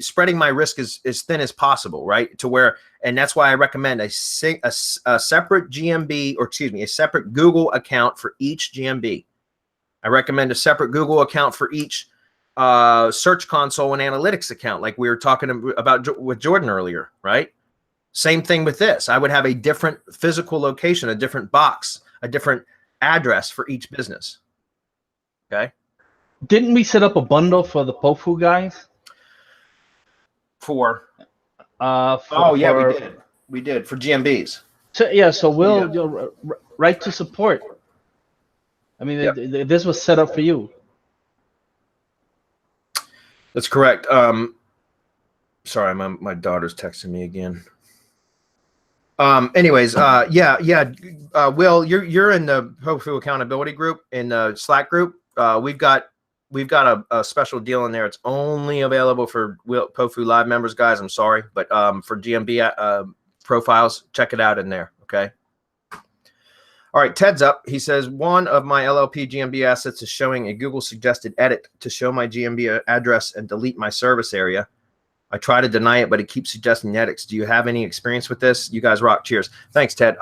spreading my risk as thin as possible, right? To where, and that's why I recommend a separate GMB, or excuse me, a separate Google account for each GMB. I recommend a separate Google account for each search console and analytics account, like we were talking about with Jordan earlier, right? Same thing with this. I would have a different physical location, a different box, a different address for each business. Okay. Didn't we set up a bundle for the POFU guys? We did for GMBs. So Will, right to support. I mean, yep. This was set up for you. That's correct. Sorry, my daughter's texting me again. Anyways, Will, you're in the POFU accountability group, in the Slack group. We've got a special deal in there. It's only available for POFU Live members, guys. I'm sorry, but for GMB profiles, check it out in there. Okay. All right, Ted's up. He says, one of my LLP GMB assets is showing a Google suggested edit to show my GMB address and delete my service area. I try to deny it, but it keeps suggesting edits. Do you have any experience with this? You guys rock. Cheers. Thanks, Ted.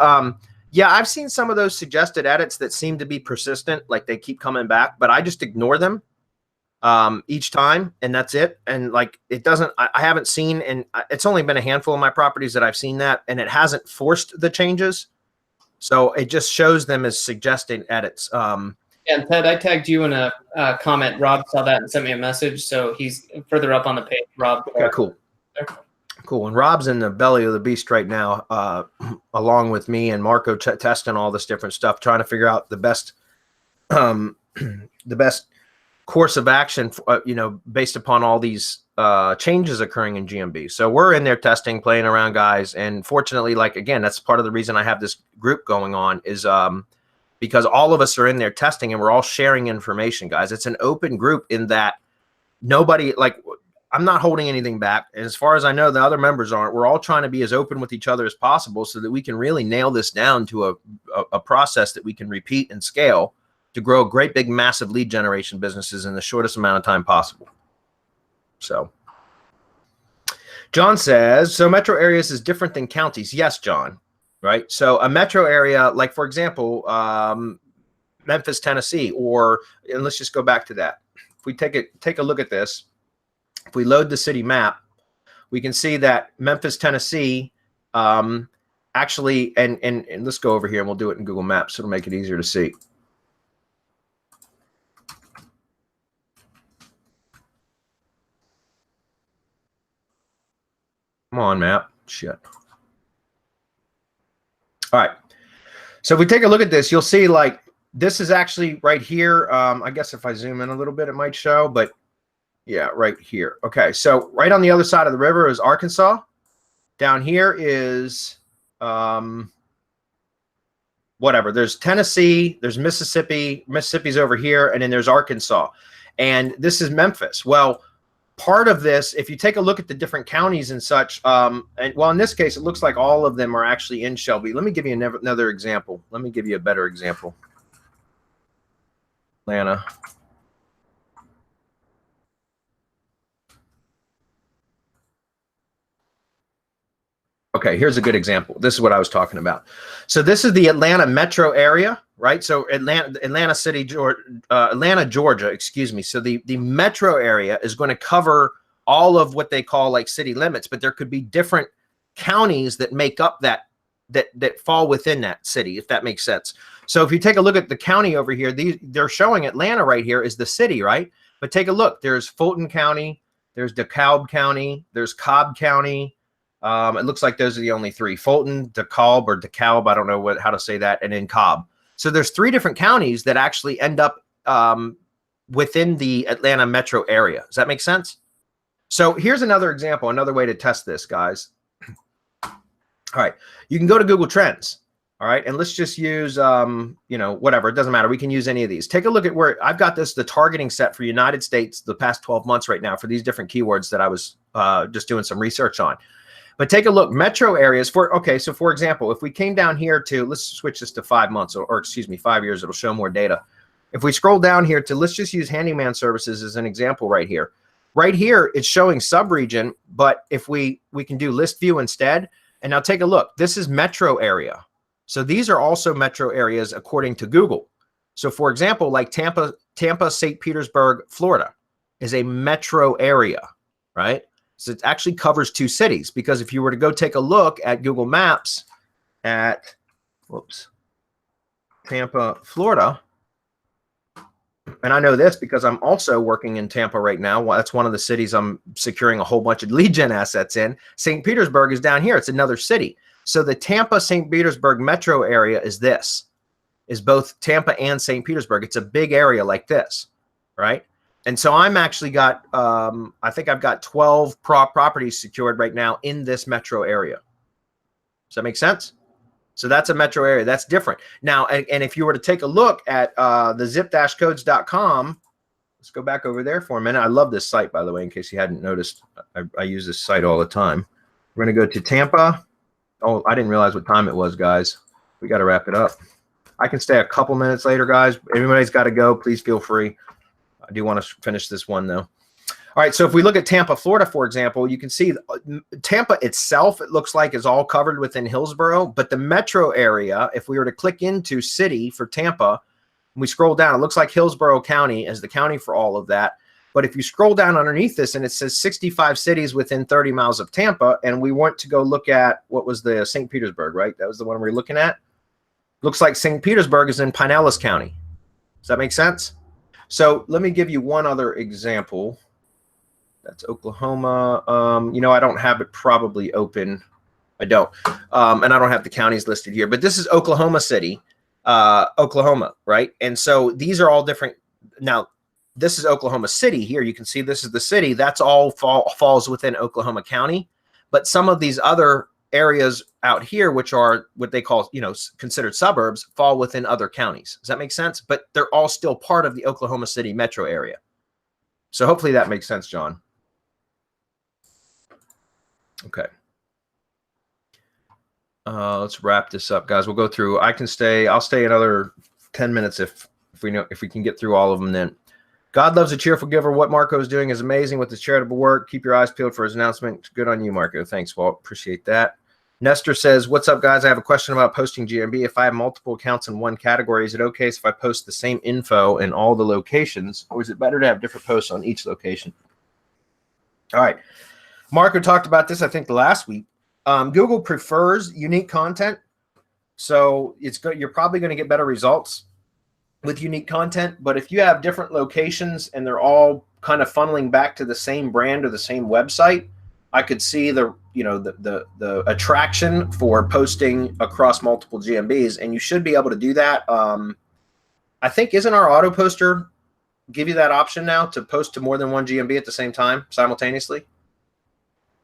Yeah, I've seen some of those suggested edits that seem to be persistent, like they keep coming back, but I just ignore them each time, and that's it. And like, it doesn't, I haven't seen, and it's only been a handful of my properties that I've seen that, and it hasn't forced the changes. So it just shows them as suggesting edits. And Ted, I tagged you in a comment. Rob saw that and sent me a message. So he's further up on the page. Rob. Okay, cool. Cool. And Rob's in the belly of the beast right now, along with me and Marco testing all this different stuff, trying to figure out the best, the best course of action, based upon all these changes occurring in GMB. So we're in there testing, playing around, guys. And fortunately, like, again, that's part of the reason I have this group going on is because all of us are in there testing and we're all sharing information, guys. It's an open group in that nobody, like, I'm not holding anything back. And as far as I know, the other members aren't. We're all trying to be as open with each other as possible so that we can really nail this down to a process that we can repeat and scale to grow great, big, massive lead generation businesses in the shortest amount of time possible. So John says, so metro areas is different than counties. Yes, John, right? So a metro area, like, for example, Memphis, Tennessee, and let's just go back to that. If we take a look at this, if we load the city map, we can see that Memphis, Tennessee, actually, and let's go over here and we'll do it in Google Maps. It'll make it easier to see. Come on, map. Shit. All right. So if we take a look at this, you'll see, like, this is actually right here. I guess if I zoom in a little bit, it might show, but yeah, right here. Okay, so right on the other side of the river is Arkansas. Down here is whatever. There's Tennessee, there's Mississippi. Mississippi's over here, and then there's Arkansas. And this is Memphis. Well, part of this, if you take a look at the different counties and such, and well, in this case, it looks like all of them are actually in Shelby. Let me give you another example. Let me give you a better example. Atlanta. Okay, here's a good example. This is what I was talking about. So this is the Atlanta metro area, right? So Atlanta, Georgia, excuse me. So the metro area is going to cover all of what they call like city limits, but there could be different counties that make up that fall within that city, if that makes sense. So if you take a look at the county over here, they're showing Atlanta right here is the city, right? But take a look. There's Fulton County, there's DeKalb County, there's Cobb County. It looks like those are the only three: Fulton, DeKalb, or DeKalb. I don't know how to say that, and then Cobb. So there's three different counties that actually end up within the Atlanta metro area. Does that make sense? So here's another example, another way to test this, guys. All right, you can go to Google Trends. All right, and let's just use whatever. It doesn't matter. We can use any of these. Take a look at where I've got the targeting set for United States the past 12 months right now for these different keywords that I was just doing some research on. But take a look, metro areas so for example, if we came down here to, let's switch this to 5 months or excuse me, 5 years, it'll show more data. If we scroll down here to, let's just use Handyman services as an example right here. Right here, it's showing subregion, but if we can do list view instead. And now take a look, this is metro area. So these are also metro areas according to Google. So for example, like Tampa, St. Petersburg, Florida is a metro area, right? So it actually covers 2 cities, because if you were to go take a look at Google Maps at, Tampa, Florida, and I know this because I'm also working in Tampa right now. Well, that's one of the cities I'm securing a whole bunch of lead gen assets in. St. Petersburg is down here. It's another city. So the Tampa, St. Petersburg metro area is both Tampa and St. Petersburg. It's a big area like this, right? And so I'm actually got, I think I've got 12 properties secured right now in this metro area. Does that make sense? So that's a metro area. That's different. Now, and if you were to take a look at the zip-codes.com, let's go back over there for a minute. I love this site, by the way, in case you hadn't noticed. I use this site all the time. We're going to go to Tampa. Oh, I didn't realize what time it was, guys. We got to wrap it up. I can stay a couple minutes later, guys. Everybody's got to go. Please feel free. I do want to finish this one, though. All right, so if we look at Tampa, Florida, for example, you can see Tampa itself, it looks like, is all covered within Hillsborough. But the metro area, if we were to click into city for Tampa, and we scroll down, it looks like Hillsborough County is the county for all of that. But if you scroll down underneath this, and it says 65 cities within 30 miles of Tampa, and we want to go look at, what was the St. Petersburg, right? That was the one we were looking at. Looks like St. Petersburg is in Pinellas County. Does that make sense? So let me give you one other example. That's Oklahoma. You know, I don't have it probably open. I don't. And I don't have the counties listed here, but this is Oklahoma City, Oklahoma, right? And so these are all different. Now, this is Oklahoma City here. You can see this is the city. That's all falls within Oklahoma County. But some of these other areas out here, which are what they call, you know, considered suburbs, fall within other counties. Does that make sense? But they're all still part of the Oklahoma City metro area. So hopefully that makes sense, John. Okay. Let's wrap this up, guys. We'll go through. I'll stay another 10 minutes if we can get through all of them then. God loves a cheerful giver. What Marco is doing is amazing with his charitable work. Keep your eyes peeled for his announcement. Good on you, Marco. Thanks, Walt. Appreciate that. Nestor says, what's up, guys? I have a question about posting GMB. If I have multiple accounts in one category, is it okay if I post the same info in all the locations, or is it better to have different posts on each location? All right. Marco talked about this, I think, last week. Google prefers unique content, so you're probably going to get better results with unique content. But if you have different locations and they're all kind of funneling back to the same brand or the same website, I could see the attraction for posting across multiple GMBs, and you should be able to do that. I think, isn't our auto poster give you that option now to post to more than one GMB at the same time simultaneously?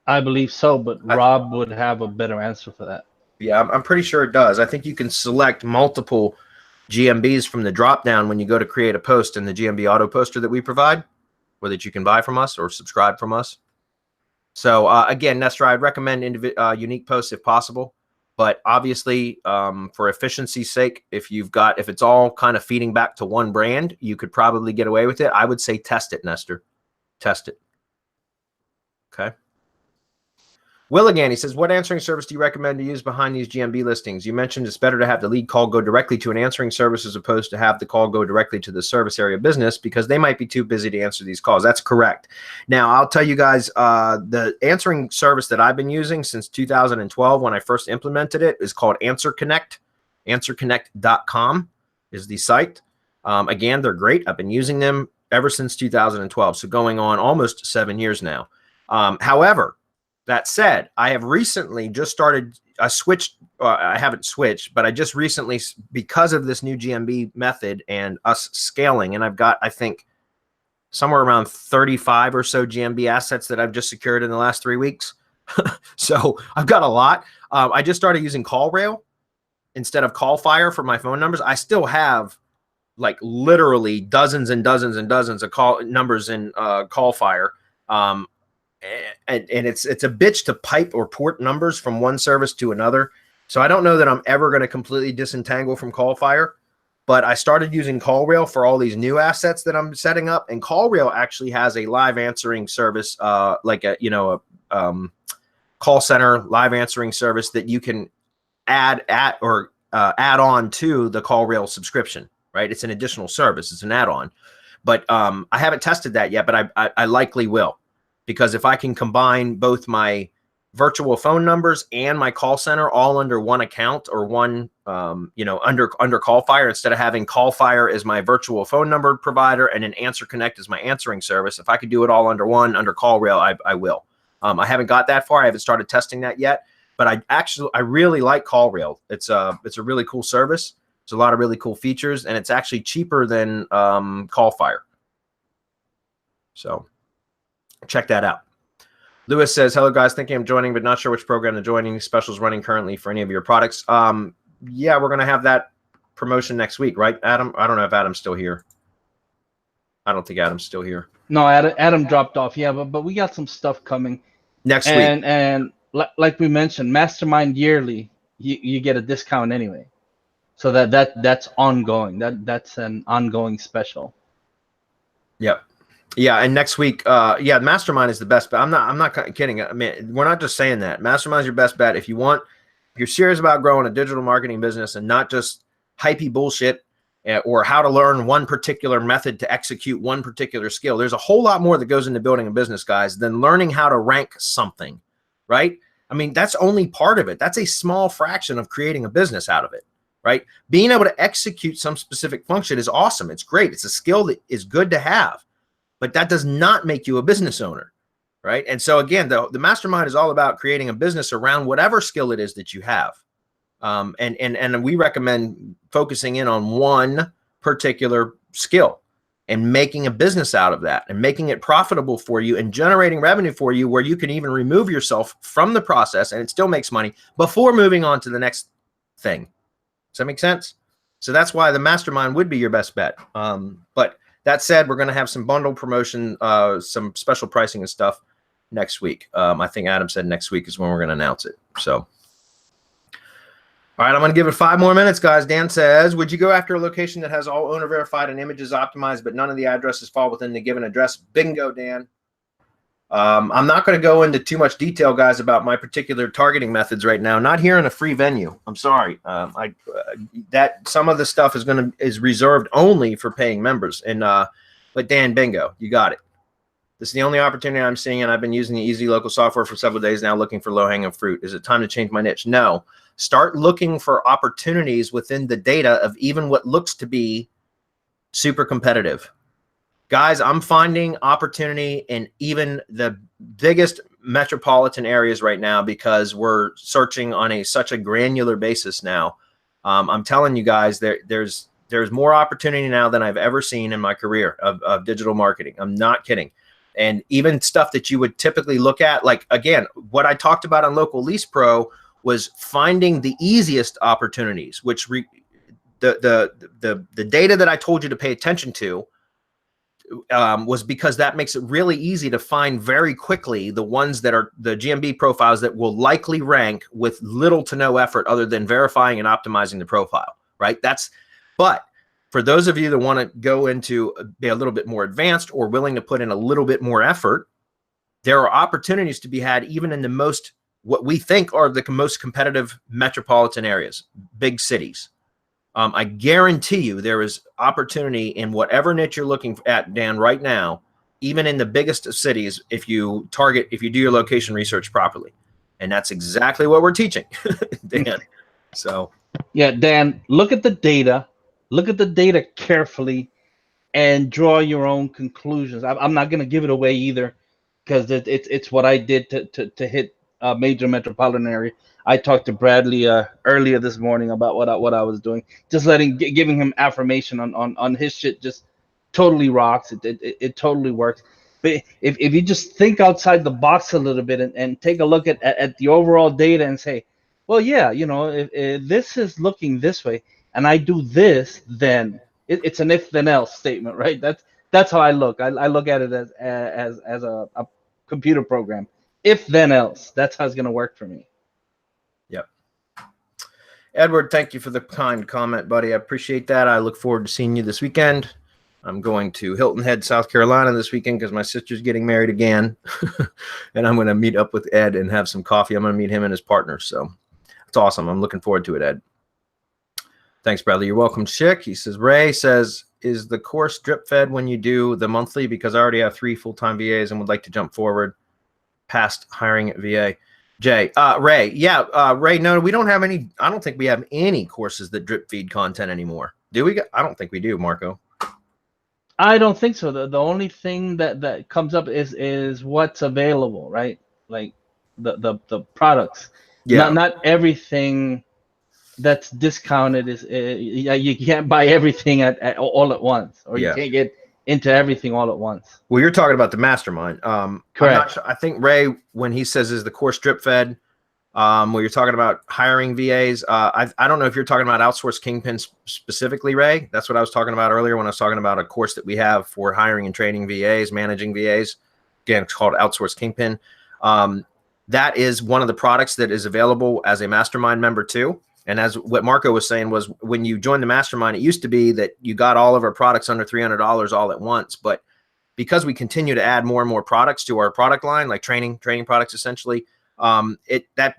I believe so, but Rob would have a better answer for that. Yeah, I'm pretty sure it does. I think you can select multiple GMBs from the drop down when you go to create a post in the GMB auto poster that we provide, or that you can buy from us or subscribe from us. So again, Nestor, I'd recommend unique posts if possible, but obviously for efficiency's sake, if it's all kind of feeding back to one brand, you could probably get away with it. I would say test it, Nestor. Test it. Okay. Will again, he says, what answering service do you recommend to use behind these GMB listings? You mentioned it's better to have the lead call go directly to an answering service as opposed to have the call go directly to the service area business because they might be too busy to answer these calls. That's correct. Now, I'll tell you guys, the answering service that I've been using since 2012 when I first implemented it is called Answer Connect. AnswerConnect.com is the site. Again, they're great. I've been using them ever since 2012, so going on almost 7 years now. However, that said, I have recently just started, I haven't switched, but I just recently, because of this new GMB method and us scaling, and I've got, I think, somewhere around 35 or so GMB assets that I've just secured in the last 3 weeks. So I've got a lot. I just started using CallRail instead of CallFire for my phone numbers. I still have like literally dozens and dozens and dozens of call numbers in CallFire. And it's a bitch to pipe or port numbers from one service to another. So I don't know that I'm ever going to completely disentangle from CallFire, but I started using CallRail for all these new assets that I'm setting up. And CallRail actually has a live answering service, like a call center live answering service that you can add on to the CallRail subscription, right? It's an additional service. It's an add-on, but I haven't tested that yet, but I likely will. Because if I can combine both my virtual phone numbers and my call center all under one account or one, under CallFire, instead of having CallFire as my virtual phone number provider and an Answer Connect as my answering service, if I could do it all under one, under CallRail, I will. I haven't got that far. I haven't started testing that yet, but I really like CallRail. It's a really cool service. It's a lot of really cool features, and it's actually cheaper than CallFire. So check that out. Lewis says, hello guys, thinking I'm joining, but not sure which program to join. Any specials running currently for any of your products? Yeah, we're going to have that promotion next week, right, Adam? I don't know if Adam's still here. I don't think Adam's still here. No, Adam dropped off. Yeah, but we got some stuff coming next week. And like we mentioned, Mastermind yearly, you get a discount anyway. So that's ongoing. That's an ongoing special. Yep. Yeah, and next week, Mastermind is the best bet. I'm not kidding. I mean, we're not just saying that. Mastermind is your best bet if you're serious about growing a digital marketing business and not just hypey bullshit or how to learn one particular method to execute one particular skill. There's a whole lot more that goes into building a business, guys, than learning how to rank something, right? I mean, that's only part of it. That's a small fraction of creating a business out of it, right? Being able to execute some specific function is awesome. It's great. It's a skill that is good to have. But that does not make you a business owner. right? And so again, the mastermind is all about creating a business around whatever skill it is that you have. And we recommend focusing in on one particular skill and making a business out of that and making it profitable for you and generating revenue for you where you can even remove yourself from the process and it still makes money before moving on to the next thing. Does that make sense? So that's why the mastermind would be your best bet. But that said, we're going to have some bundle promotion, some special pricing and stuff next week. I think Adam said next week is when we're going to announce it. So, all right, I'm going to give it 5 more minutes, guys. Dan says, would you go after a location that has all owner verified and images optimized, but none of the addresses fall within the given address? Bingo, Dan. I'm not going to go into too much detail, guys, about my particular targeting methods right now. Not here in a free venue. I'm sorry. That some of the stuff is reserved only for paying members. And but Dan, bingo, you got it. This is the only opportunity I'm seeing, and I've been using the easy local software for several days now, looking for low-hanging fruit. Is it time to change my niche? No. Start looking for opportunities within the data of even what looks to be super competitive. Guys, I'm finding opportunity in even the biggest metropolitan areas right now because we're searching on such a granular basis now. I'm telling you guys, there's more opportunity now than I've ever seen in my career of digital marketing. I'm not kidding. And even stuff that you would typically look at, like, again, what I talked about on Local Lease Pro was finding the easiest opportunities, which the data that I told you to pay attention to was because that makes it really easy to find very quickly the ones that are the GMB profiles that will likely rank with little to no effort other than verifying and optimizing the profile, right? But for those of you that want to go into be a little bit more advanced or willing to put in a little bit more effort, there are opportunities to be had even in the most, what we think are the most competitive metropolitan areas, big cities. I guarantee you there is opportunity in whatever niche you're looking at, Dan, right now, even in the biggest of cities, if you do your location research properly. And that's exactly what we're teaching, Dan. So, yeah, Dan, look at the data carefully and draw your own conclusions. I'm not going to give it away either because it's what I did to hit a major metropolitan area. I talked to Bradley earlier this morning about what I was doing, just giving him affirmation on his shit. Just totally rocks. It totally works. But if you just think outside the box a little bit and take a look at the overall data and say, well, yeah, if this is looking this way and I do this, then it's an if then else statement, right? That's how I look. I look at it as a computer program. If then else. That's how it's going to work for me. Yep. Edward, thank you for the kind comment, buddy. I appreciate that. I look forward to seeing you this weekend. I'm going to Hilton Head, South Carolina this weekend because my sister's getting married again. And I'm going to meet up with Ed and have some coffee. I'm going to meet him and his partner. So it's awesome. I'm looking forward to it, Ed. Thanks, Bradley. You're welcome, Chick. He says, Ray says, is the course drip fed when you do the monthly? Because I already have 3 full-time VAs and would like to jump forward past hiring at VA. Ray. Yeah. Ray, no, we don't have any. I don't think we have any courses that drip feed content anymore. Do we? I don't think we do, Marco. I don't think so. The only thing that comes up is what's available, right? Like the products. Yeah. Not everything that's discounted is you can't buy everything at all at once, or you can't get into everything all at once. Well, you're talking about the Mastermind. Correct. I think Ray, when he says is the course drip fed, where you're talking about hiring VAs, I don't know if you're talking about Outsource Kingpin specifically, Ray. That's what I was talking about earlier when I was talking about a course that we have for hiring and training VAs, managing VAs. Again, it's called Outsource Kingpin. That is one of the products that is available as a Mastermind member too. And as what Marco was saying was when you join the Mastermind, it used to be that you got all of our products under $300 all at once. But because we continue to add more and more products to our product line, like training products, essentially, that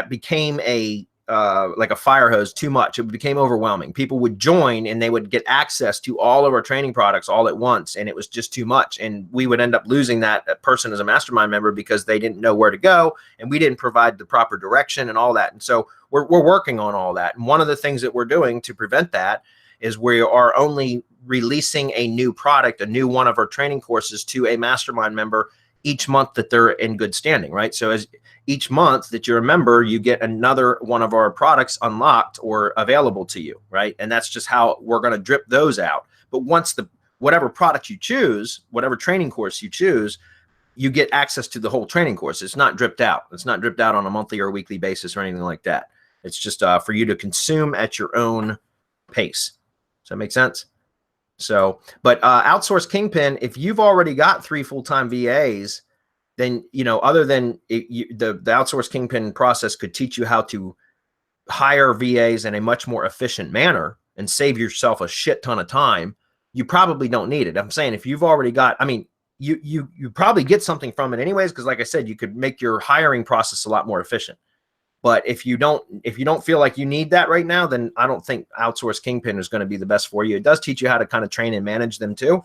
became a like a fire hose too much. It became overwhelming. People would join and they would get access to all of our training products all at once. And it was just too much. And we would end up losing that person as a Mastermind member because they didn't know where to go. And we didn't provide the proper direction and all that. And so we're working on all that. And one of the things that we're doing to prevent that is we are only releasing a new product, a new one of our training courses to a Mastermind member each month that they're in good standing, right? So as each month that you're a member, you get another one of our products unlocked or available to you, right? And that's just how we're going to drip those out. But once whatever product you choose, whatever training course you choose, you get access to the whole training course. It's not dripped out. It's not dripped out on a monthly or weekly basis or anything like that. It's just for you to consume at your own pace. Does that make sense? So, but Outsource Kingpin, if you've already got 3 full-time VAs, then, you know, other than the Outsource Kingpin process could teach you how to hire VAs in a much more efficient manner and save yourself a shit ton of time, you probably don't need it. I'm saying if you've already got, I mean, you probably get something from it anyways, because like I said, you could make your hiring process a lot more efficient. But if you don't feel like you need that right now, then I don't think Outsource Kingpin is going to be the best for you. It does teach you how to kind of train and manage them too,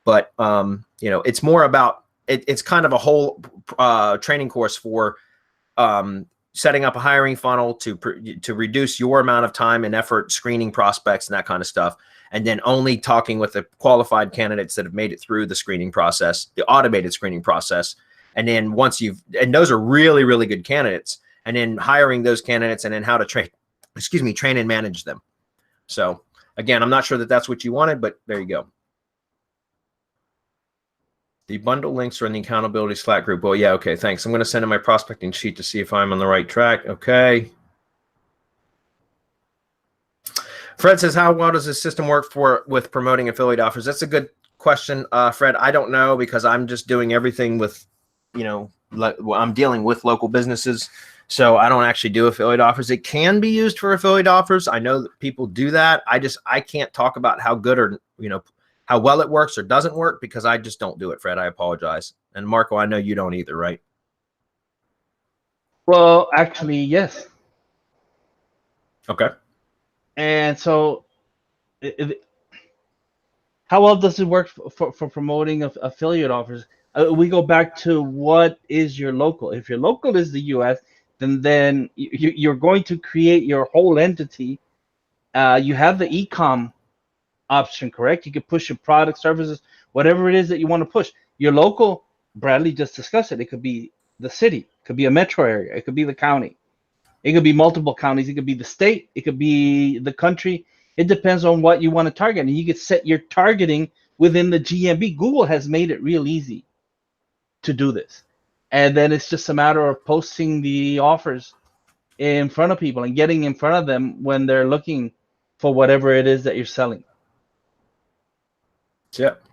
but you know, it's more about it's kind of a whole training course for setting up a hiring funnel to reduce your amount of time and effort screening prospects and that kind of stuff, and then only talking with the qualified candidates that have made it through the screening process, the automated screening process, and then once and those are really, really good candidates, and then hiring those candidates and then how to train and manage them. So again, I'm not sure that that's what you wanted, but there you go. The bundle links are in the accountability Slack group. Well, yeah, okay, thanks. I'm going to send in my prospecting sheet to see if I'm on the right track. Okay. Fred says, how well does this system work with promoting affiliate offers? That's a good question, Fred. I don't know, because I'm just doing everything with, you know, I'm dealing with local businesses, so I don't actually do affiliate offers. It can be used for affiliate offers. I know that people do that. I can't talk about how good or, you know, how well it works or doesn't work, because I just don't do it, Fred. I apologize. And Marco, I know you don't either, right? Well, actually, yes. Okay. And so, how well does it work for promoting affiliate offers? We go back to what is your local. If your local is the U.S., then you're going to create your whole entity. You have the e-com option, correct? You can push your product, services, whatever it is that you want to push. Your local, Bradley just discussed it. It could be the city, it could be a metro area, it could be the county, it could be multiple counties, it could be the state, it could be the country. It depends on what you want to target, and you can set your targeting within the GMB. Google has made it real easy to do this, and then it's just a matter of posting the offers in front of people and getting in front of them when they're looking for whatever it is that you're selling. Yep.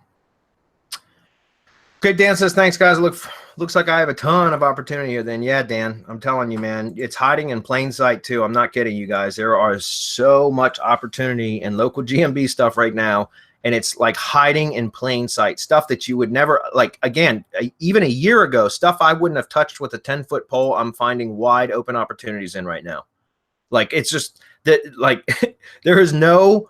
Okay, Dan says, thanks, guys. Looks like I have a ton of opportunity here then. Yeah, Dan, I'm telling you, man, it's hiding in plain sight too. I'm not kidding you guys. There are so much opportunity in local GMB stuff right now, and it's like hiding in plain sight, stuff that you would never, like, again, even a year ago, stuff I wouldn't have touched with a 10-foot pole, I'm finding wide open opportunities in right now. Like, it's just that, like, there is no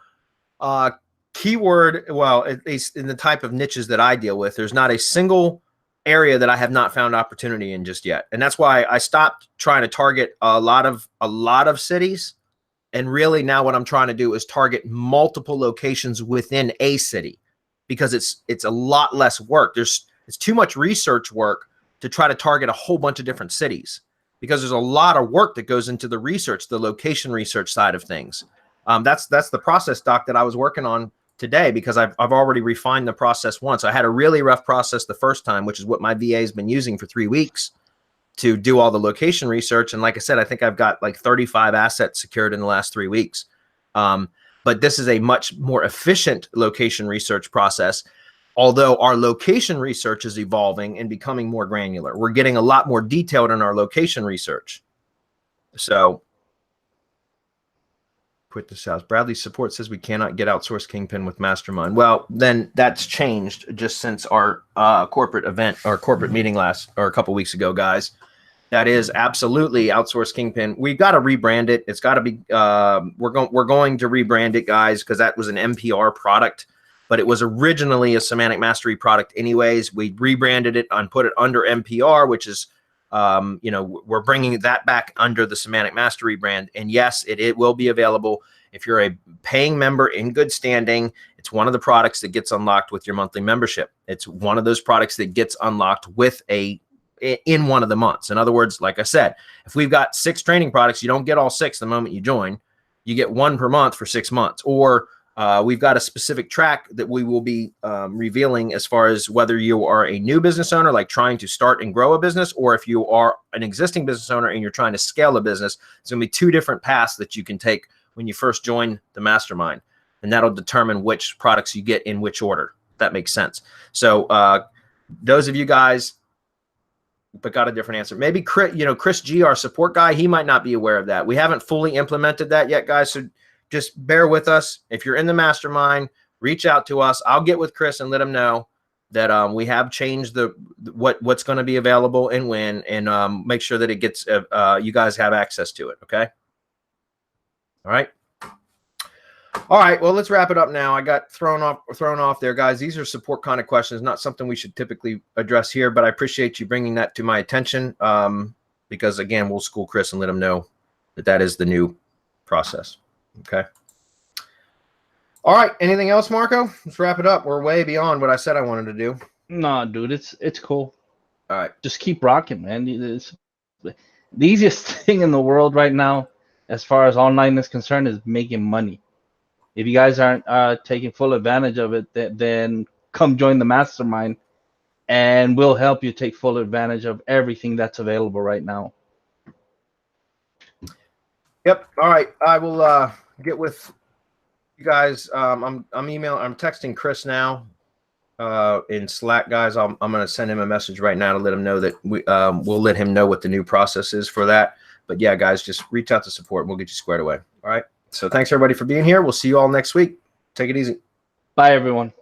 keyword, well, at least in the type of niches that I deal with, there's not a single area that I have not found opportunity in just yet. And that's why I stopped trying to target a lot of cities. And really now what I'm trying to do is target multiple locations within a city, because it's a lot less work. It's too much research work to try to target a whole bunch of different cities, because there's a lot of work that goes into the research, the location research side of things. That's the process doc that I was working on today, because I've already refined the process once. I had a really rough process the first time, which is what my VA has been using for 3 weeks to do all the location research. And like I said, I think I've got like 35 assets secured in the last 3 weeks. But this is a much more efficient location research process, although our location research is evolving and becoming more granular. We're getting a lot more detailed in our location research. So quit this house. Bradley's support says we cannot get Outsource Kingpin with Mastermind. Well, then that's changed just since our corporate event or corporate meeting a couple weeks ago, guys. That is absolutely Outsource Kingpin. We've got to rebrand it. It's got to be. We're going to rebrand it, guys, because that was an MPR product, but it was originally a Semantic Mastery product, anyways. We rebranded it and put it under MPR, which is. You know, we're bringing that back under the Semantic Mastery brand. And yes, it will be available if you're a paying member in good standing. It's one of the products that gets unlocked with your monthly membership. It's one of those products that gets unlocked with in one of the months. In other words, like I said, if we've got 6 training products, you don't get all 6 the moment you join. You get 1 per month for 6 months. Or we've got a specific track that we will be revealing as far as whether you are a new business owner, like trying to start and grow a business, or if you are an existing business owner and you're trying to scale a business. It's going to be 2 different paths that you can take when you first join the Mastermind. And that'll determine which products you get in which order. If that makes sense. So those of you guys but got a different answer. Maybe Chris G, our support guy, he might not be aware of that. We haven't fully implemented that yet, guys. So just bear with us. If you're in the Mastermind, reach out to us. I'll get with Chris and let him know that we have changed what's going to be available and when, and make sure that it gets you guys have access to it. Okay. All right. All right, well, let's wrap it up now. I got thrown off there, guys. These are support kind of questions, not something we should typically address here, but I appreciate you bringing that to my attention because, again, we'll school Chris and let him know that is the new process. Okay. All right, anything else, Marco? Let's wrap it up. We're way beyond what I said I wanted to do. No, dude, it's cool. All right. Just keep rocking, man. It's the easiest thing in the world right now, as far as online is concerned, is making money. If you guys aren't taking full advantage of it, then come join the Mastermind, and we'll help you take full advantage of everything that's available right now. Yep. All right. I will get with you guys. I'm texting Chris now in Slack, guys. I'm going to send him a message right now to let him know that we'll let him know what the new process is for that. But yeah, guys, just reach out to support and we'll get you squared away. All right. So thanks everybody for being here. We'll see you all next week. Take it easy. Bye, everyone.